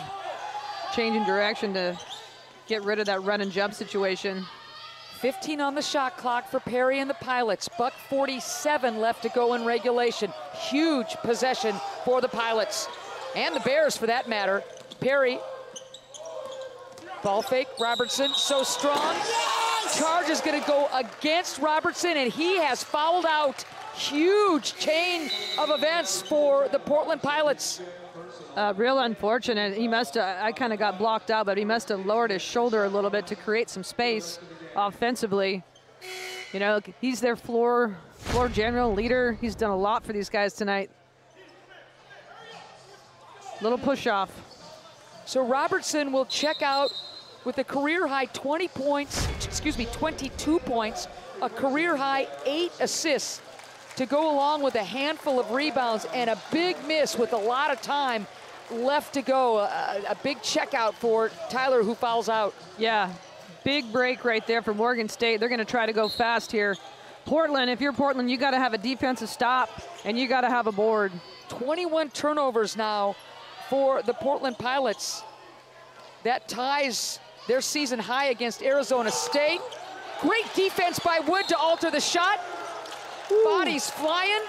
changing direction to get rid of that run and jump situation. 15 on the shot clock for Perry and the Pilots. $1:47 left to go in regulation. Huge possession for the Pilots and the Bears for that matter. Perry, ball fake, Robertson, so strong. Charge is gonna go against Robertson, and he has fouled out. Huge chain of events for the Portland Pilots. Real unfortunate. He must have, I kind of got blocked out, but he must have lowered his shoulder a little bit to create some space offensively. You know, he's their floor general leader. He's done a lot for these guys tonight. Little push off. So Robertson will check out with a career high 22 points, a career high 8 assists to go along with a handful of rebounds and a big miss with a lot of time left to go. A big checkout for Tyler, who fouls out. Yeah, big break right there for Morgan State. They're gonna try to go fast here. Portland, if you're Portland, you gotta have a defensive stop and you gotta have a board. 21 turnovers now for the Portland Pilots. That ties their season high against Arizona State. Great defense by Wood to alter the shot. bodies flying.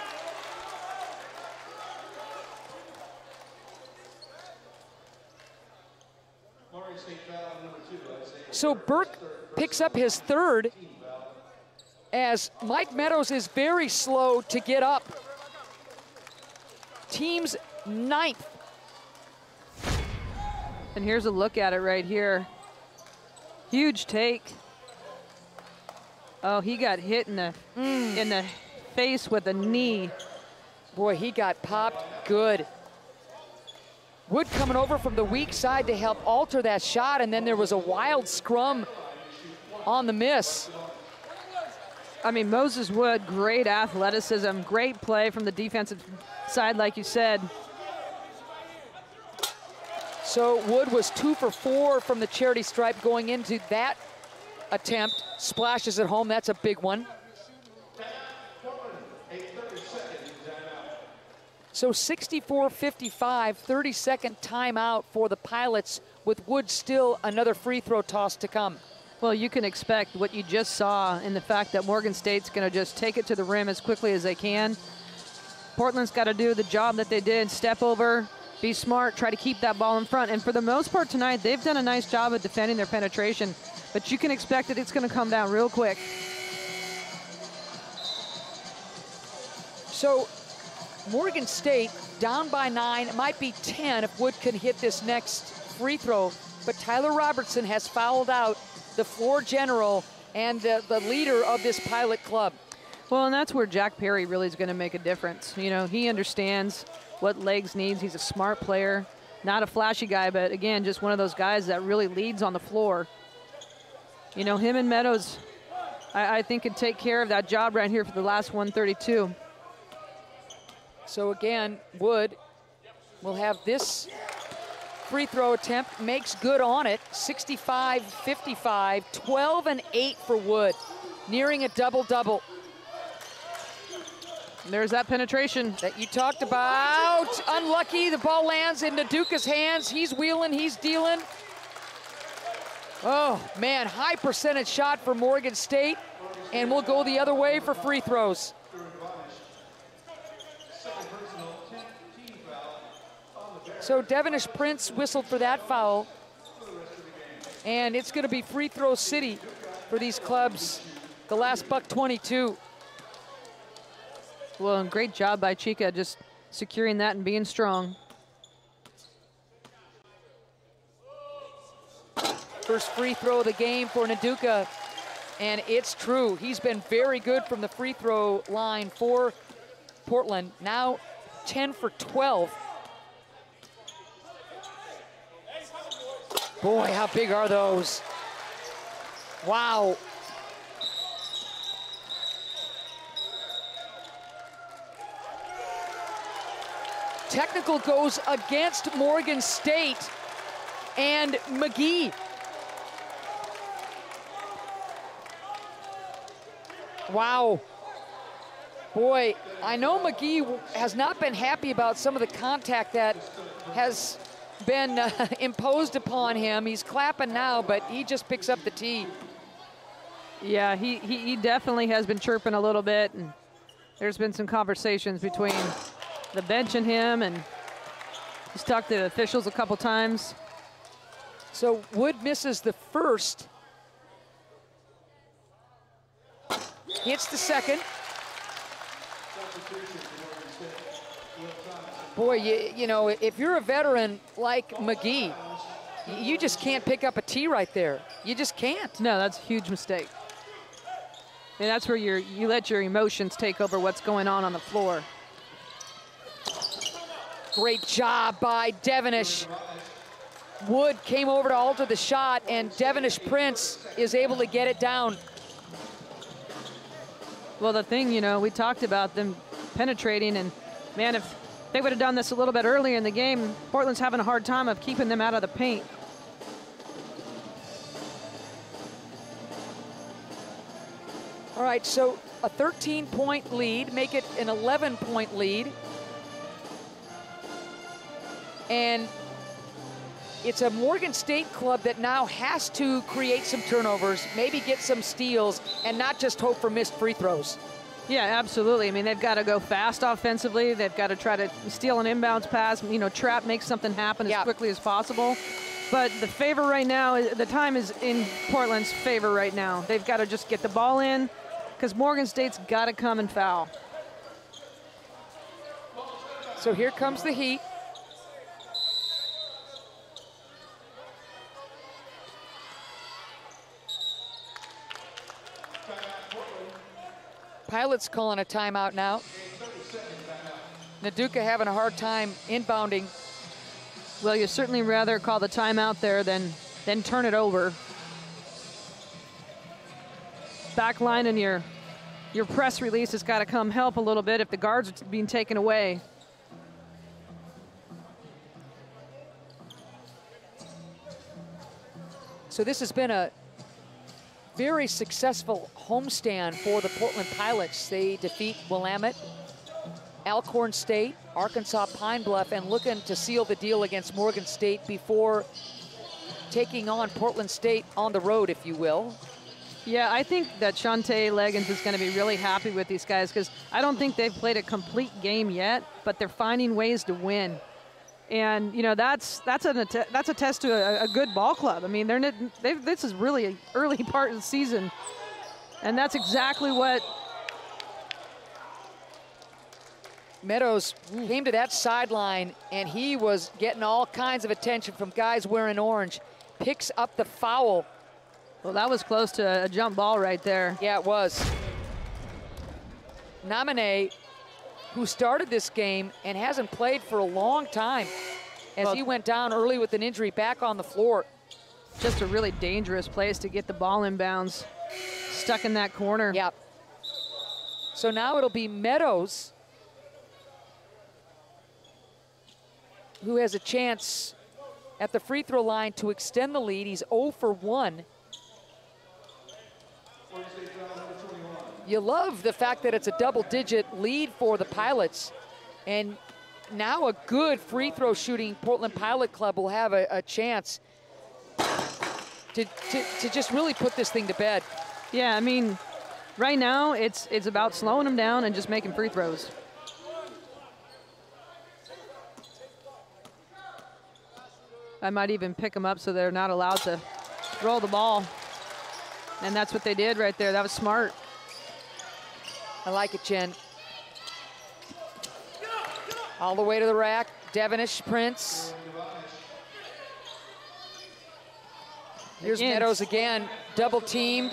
So Burke picks up his third, as Mike Meadows is very slow to get up. Team's 9th. And here's a look at it right here. Huge take. Oh, he got hit in the face with a knee. Boy, he got popped good. Wood coming over from the weak side to help alter that shot, and then there was a wild scrum on the miss. I mean, Moses Wood, great athleticism, great play from the defensive side, like you said. So Wood was 2 for 4 from the charity stripe going into that attempt. Splashes at home, that's a big one. So 64-55, 30-second timeout for the Pilots, with Wood still another free throw toss to come. Well, you can expect what you just saw in the fact that Morgan State's going to just take it to the rim as quickly as they can. Portland's got to do the job that they did, step over, be smart, try to keep that ball in front. And for the most part tonight, they've done a nice job of defending their penetration, but you can expect that it's going to come down real quick. So Morgan State down by 9, it might be 10 if Wood can hit this next free throw, but Tyler Robertson has fouled out the floor general and the leader of this Pilot club. Well, and that's where Jack Perry really is going to make a difference. You know, he understands what Legs needs. He's a smart player, not a flashy guy, but again, just one of those guys that really leads on the floor. You know, him and Meadows, I think, could take care of that job right here for the last 132. So again, Wood will have this free throw attempt, makes good on it. 65-55, 12 and 8 for Wood, nearing a double-double. There's that penetration that you talked about. Unlucky, the ball lands in Naduka's hands. He's wheeling, he's dealing. Oh man, high percentage shot for Morgan State, and we'll go the other way for free throws. So Devonish Prince whistled for that foul, and it's going to be free throw city for these clubs. The last buck 22. Well, and great job by Chica, just securing that and being strong. First free throw of the game for Naduka, and it's true. He's been very good from the free throw line for Portland. Now 10 for 12. Boy, how big are those? Wow. Technical goes against Morgan State and Mcgee. Wow. Boy, I know Mcgee has not been happy about some of the contact that has been imposed upon him. He's clapping now, but he just picks up the tee. Yeah, he definitely has been chirping a little bit, and there's been some conversations between the bench and him, and he's talked to the officials a couple times. So Wood misses the first. Hits the second. Boy, you know, if you're a veteran like Mcgee, you just can't pick up a tee right there. You just can't. No, that's a huge mistake. And that's where you let your emotions take over what's going on the floor. Great job by Devonish. Wood came over to alter the shot, and Devonish Prince is able to get it down. Well, the thing, you know, we talked about them penetrating, and man, if they would have done this a little bit earlier in the game, Portland's having a hard time of keeping them out of the paint. All right, so a 13-point lead, make it an 11-point lead. And it's a Morgan State club that now has to create some turnovers, maybe get some steals, and not just hope for missed free throws. Yeah, absolutely. I mean, they've got to go fast offensively. They've got to try to steal an inbounds pass, you know, trap, make something happen as quickly as possible. But the favor right now, the time is in Portland's favor right now. They've got to just get the ball in because Morgan State's got to come and foul. So here comes the heat. Pilots calling a timeout now. Naduka having a hard time inbounding. Well, you certainly rather call the timeout there than turn it over. Back line and your press release has got to come help a little bit if the guards are being taken away. So this has been a very successful homestand for the Portland Pilots. They defeat Willamette, Alcorn State, Arkansas Pine Bluff, and looking to seal the deal against Morgan State before taking on Portland State on the road, if you will. Yeah, I think that Shantae Leggins is going to be really happy with these guys because I don't think they've played a complete game yet, but they're finding ways to win. And you know that's a test to a good ball club. I mean, this is really an early part of the season, and that's exactly what Meadows came to that sideline, and he was getting all kinds of attention from guys wearing orange. Picks up the foul. Well, that was close to a jump ball right there. Yeah, it was. Namine, who started this game and hasn't played for a long time, as he went down early with an injury, back on the floor. Just a really dangerous place to get the ball in bounds. Stuck in that corner. Yep. So now it'll be Meadows who has a chance at the free throw line to extend the lead. He's 0 for 1. You love the fact that it's a double-digit lead for the Pilots. And now a good free throw shooting Portland Pilot Club will have a chance to just really put this thing to bed. Yeah, I mean, right now it's about slowing them down and just making free throws. I might even pick them up so they're not allowed to roll the ball. And that's what they did right there. That was smart. I like it, Jen. All the way to the rack, Devonish Prince. Here's Meadows again, double teamed.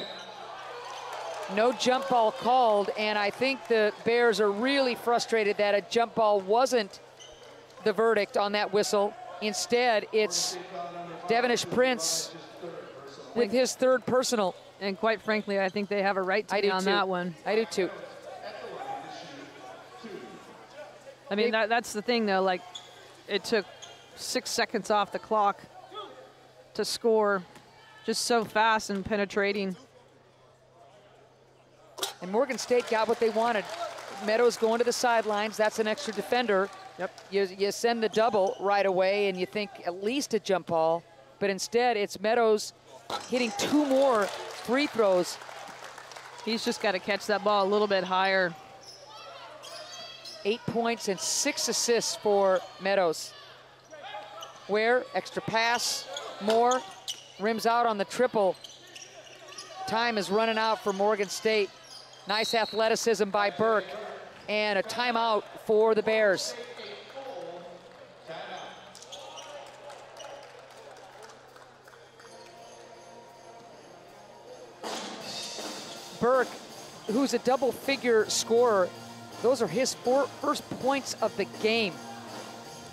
No jump ball called, and I think the Bears are really frustrated that a jump ball wasn't the verdict on that whistle. Instead, it's Devonish Prince with his third personal. And quite frankly, I think they have a right to be on that one. I do too. I mean, that's the thing, though. Like, it took 6 seconds off the clock to score, just so fast and penetrating. And Morgan State got what they wanted. Meadows going to the sidelines. That's an extra defender. Yep. You send the double right away, and you think at least a jump ball. But instead, it's Meadows hitting 2 more free throws. He's just got to catch that ball a little bit higher. 8 points and 6 assists for Meadows. Ware, extra pass, Moore, rims out on the triple. Time is running out for Morgan State. Nice athleticism by Burke, and a timeout for the Bears. Burke, who's a double-figure scorer, those are his first points of the game.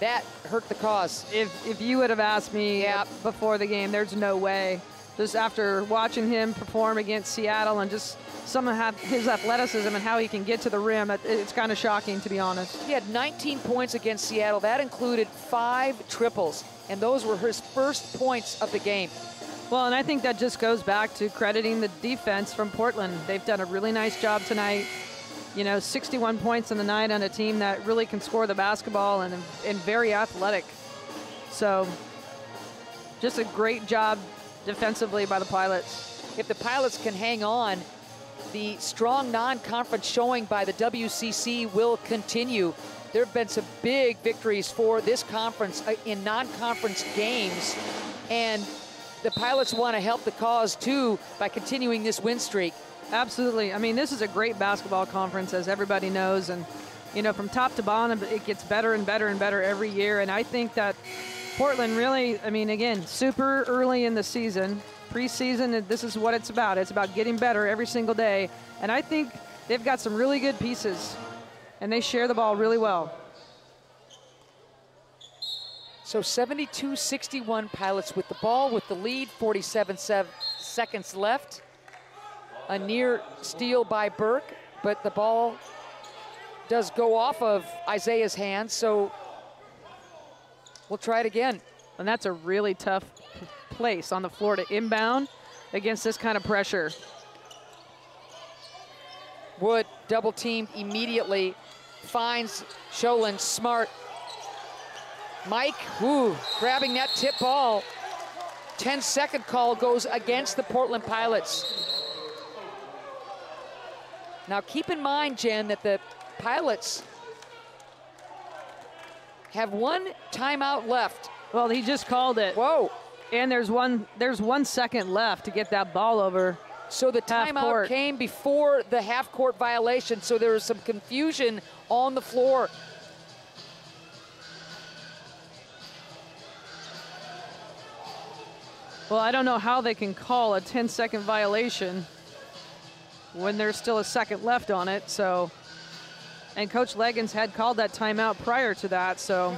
That hurt the cause. If you would have asked me before the game, there's no way. Just after watching him perform against Seattle and just some of his athleticism and how he can get to the rim, it's kind of shocking, to be honest. He had 19 points against Seattle. That included 5 triples, and those were his first points of the game. Well, and I think that just goes back to crediting the defense from Portland. They've done a really nice job tonight. You know, 61 points in the night on a team that really can score the basketball and very athletic. So just a great job defensively by the Pilots. If the Pilots can hang on the strong non-conference showing by the WCC will continue. There have been some big victories for this conference in non-conference games, and the Pilots want to help the cause too by continuing this win streak. Absolutely. I mean, this is a great basketball conference, as everybody knows, and you know, from top to bottom, it gets better and better and better every year. And I think that Portland really, I mean, again, super early in the season, preseason, this is what it's about. It's about getting better every single day. And I think they've got some really good pieces, and they share the ball really well. So 72-61 Pilots with the ball, with the lead, 47 seconds left. A near steal by Burke, but the ball does go off of Isaiah's hands, so we'll try it again. And that's a really tough place on the floor to inbound against this kind of pressure. Wood double teamed immediately, finds Sholin smart. Mike, grabbing that tip ball. 10-second call goes against the Portland Pilots. Now keep in mind, Jen, that the Pilots have one timeout left. Well, he just called it. Whoa. And there's 1 second left to get that ball over. So the timeout came before the half-court violation, so there was some confusion on the floor. Well, I don't know how they can call a 10-second violation when there's still a second left on it, so. And Coach Leggins had called that timeout prior to that, so.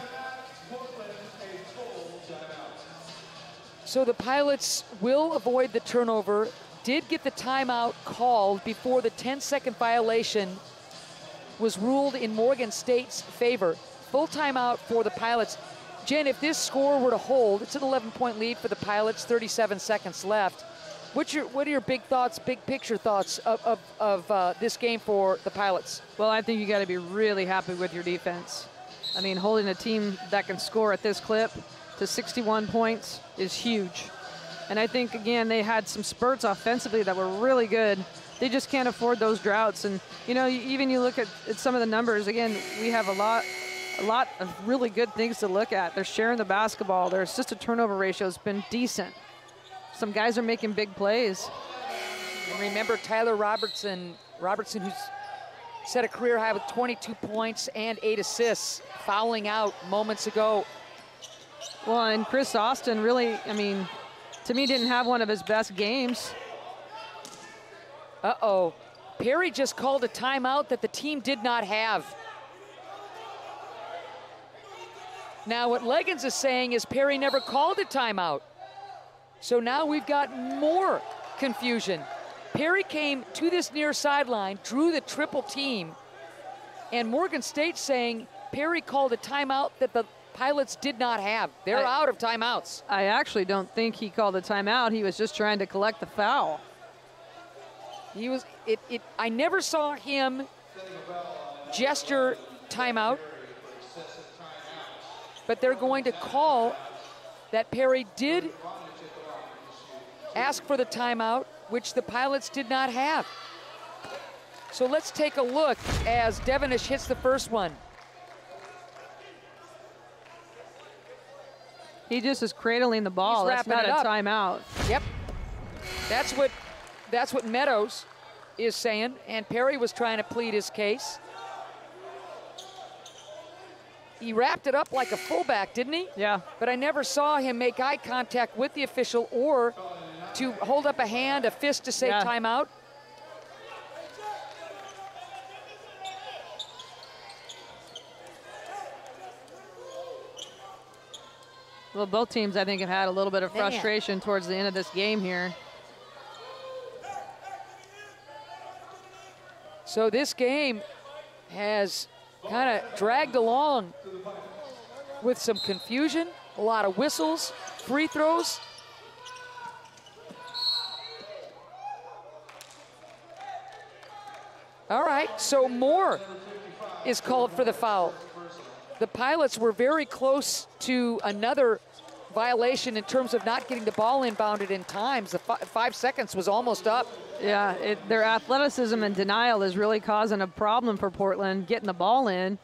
So the Pilots will avoid the turnover, did get the timeout called before the 10-second violation was ruled in Morgan State's favor. Full timeout for the Pilots. Jen, if this score were to hold, it's an 11-point lead for the Pilots, 37 seconds left. What are your big thoughts, big picture thoughts of this game for the Pilots? Well, I think you got to be really happy with your defense. I mean, holding a team that can score at this clip to 61 points is huge. And I think, again, they had some spurts offensively that were really good. They just can't afford those droughts. And, you know, even you look at some of the numbers, again, we have a lot of really good things to look at. They're sharing the basketball. Their assist to turnover ratio has been decent. Some guys are making big plays. And remember Tyler Robertson, who's set a career high with 22 points and 8 assists, fouling out moments ago. Well, and Chris Austin really, I mean, to me, didn't have one of his best games. Uh-oh. Perry just called a timeout that the team did not have. Now, what Leggins is saying is Perry never called a timeout. So now we've got more confusion. Perry came to this near sideline, drew the triple team, and Morgan State saying Perry called a timeout that the Pilots did not have. They're out of timeouts. I actually don't think he called a timeout. He was just trying to collect the foul. He was, I never saw him gesture timeout, but they're going to call that Perry did ask for the timeout, which the Pilots did not have. So let's take a look as Devenish hits the first one. He just is cradling the ball. That's not a timeout. Yep. That's what Meadows is saying, and Perry was trying to plead his case. He wrapped it up like a fullback, didn't he? Yeah. But I never saw him make eye contact with the official or to hold up a hand, a fist to say timeout. Well, both teams, I think, have had a little bit of frustration towards the end of this game here. So this game has kind of dragged along with some confusion, a lot of whistles, free throws. All right, so Moore is called for the foul. The Pilots were very close to another violation in terms of not getting the ball inbounded in times. The 5 seconds was almost up. Yeah, their athleticism and denial is really causing a problem for Portland, getting the ball in.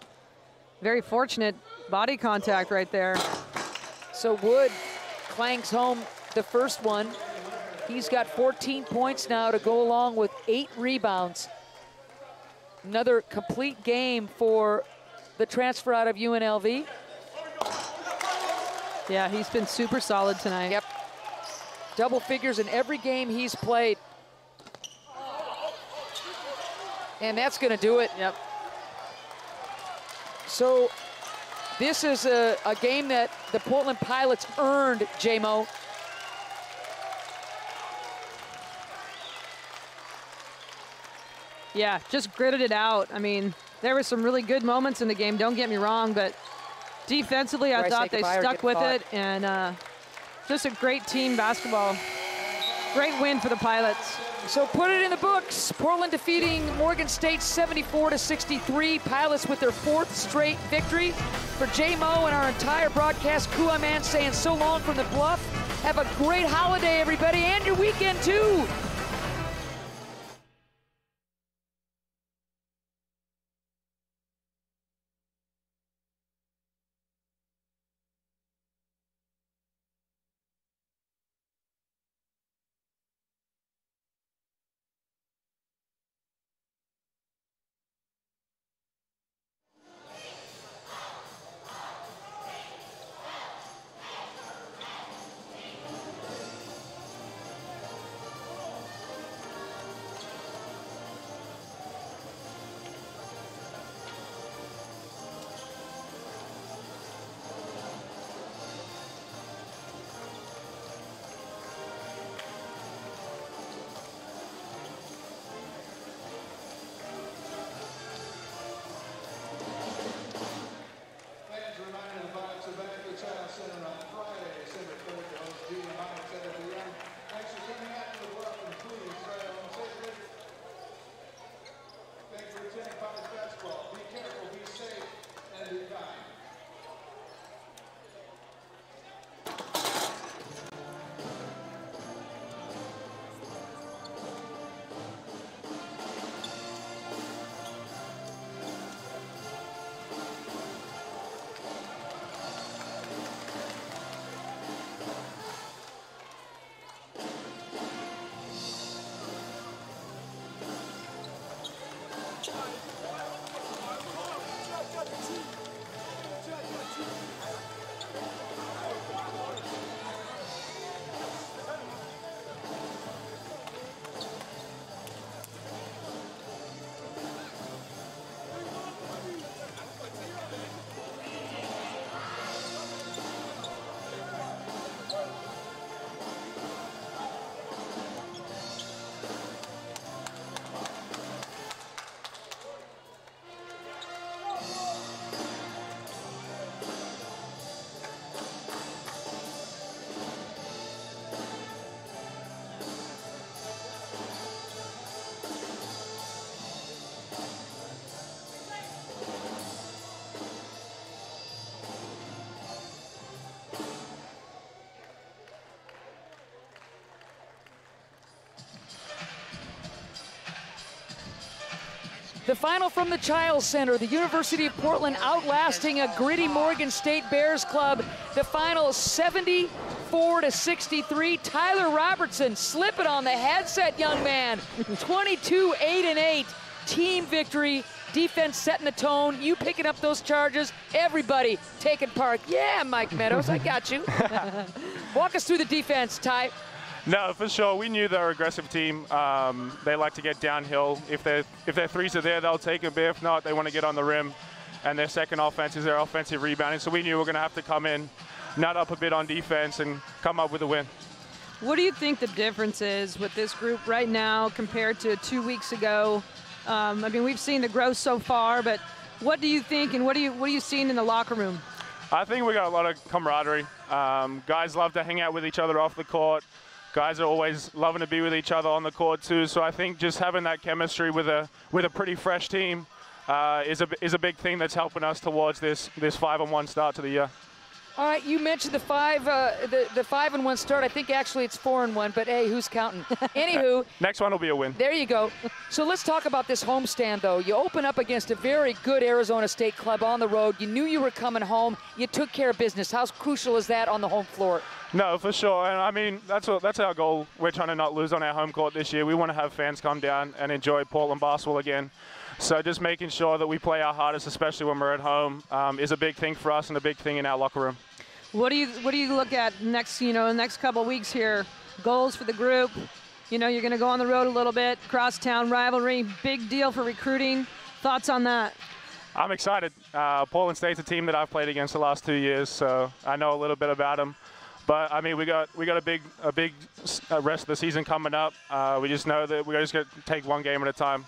Very fortunate body contact right there. So Wood clanks home the first one. He's got 14 points now to go along with 8 rebounds. Another complete game for the transfer out of UNLV. Yeah, he's been super solid tonight. Yep. Double figures in every game he's played. And that's going to do it. Yep. So this is a game that the Portland Pilots earned, J-Mo. Yeah, just gritted it out. I mean, there were some really good moments in the game, don't get me wrong, but defensively I thought they stuck with it, and just a great team basketball. Great win for the Pilots. So put it in the books. Portland defeating Morgan State 74-63. Pilots with their 4th straight victory. For J-Mo and our entire broadcast crew, I'm man saying so long from the Bluff. Have a great holiday, everybody, and your weekend too. The final from the Chiles Center, the University of Portland outlasting a gritty Morgan State Bears club. The final 74-63. Tyler Robertson slipping on the headset, young man. 22-8-8, team victory. Defense setting the tone. You picking up those charges. Everybody taking part. Yeah, Mike Meadows, I got you. Walk us through the defense, Ty. No, for sure. We knew they were an aggressive team. They like to get downhill. If their threes are there, they'll take them. But if not, they want to get on the rim. And their second offense is their offensive rebounding. So we knew we were going to have to come in, nut up a bit on defense, and come up with a win. What do you think the difference is with this group right now compared to 2 weeks ago? I mean, we've seen the growth so far, but what do you think, and what are you seeing in the locker room? I think we got a lot of camaraderie. Guys love to hang out with each other off the court. Guys are always loving to be with each other on the court too. So I think just having that chemistry with a pretty fresh team is a big thing that's helping us towards this 5-1 start to the year. All right, you mentioned the 5-1 start. I think actually it's 4-1, but hey, who's counting? Anywho. Next one will be a win. There you go. So let's talk about this homestand, though. You open up against a very good Arizona State club on the road. You knew you were coming home. You took care of business. How crucial is that on the home floor? No, for sure. And I mean, that's our goal. We're trying to not lose on our home court this year. We want to have fans come down and enjoy Portland basketball again. So just making sure that we play our hardest, especially when we're at home, is a big thing for us and a big thing in our locker room. What do you look at next? Next couple of weeks here. Goals for the group. You're going to go on the road a little bit. Crosstown rivalry, big deal for recruiting. Thoughts on that? I'm excited. Portland State's a team that I've played against the last 2 years, so I know a little bit about them. But I mean, we got a big rest of the season coming up. We just know that we just got to take one game at a time.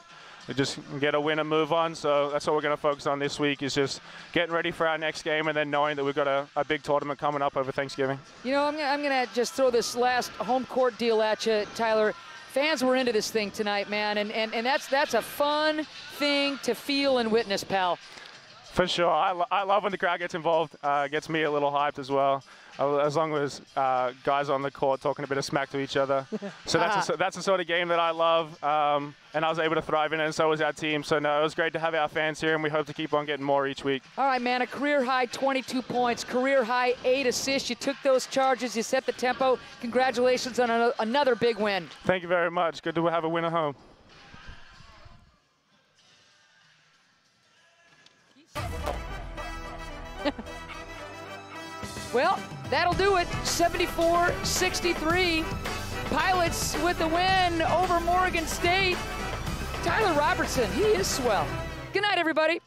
We just get a win and move on. So that's what we're going to focus on this week, is just getting ready for our next game and then knowing that we've got a big tournament coming up over Thanksgiving. I'm going to just throw this last home court deal at you, Tyler. Fans were into this thing tonight, man, and that's a fun thing to feel and witness, pal. For sure. I love when the crowd gets involved. Gets me a little hyped as well. As long as guys on the court talking a bit of smack to each other. So that's the sort of game that I love, and I was able to thrive in it, and so was our team. So no, it was great to have our fans here, and we hope to keep on getting more each week. All right, man, a career-high 22 points, career-high 8 assists. You took those charges. You set the tempo. Congratulations on another big win. Thank you very much. Good to have a win at home. Well, that'll do it. 74-63. Pilots with the win over Morgan State. Tyler Robertson, he is swell. Good night, everybody.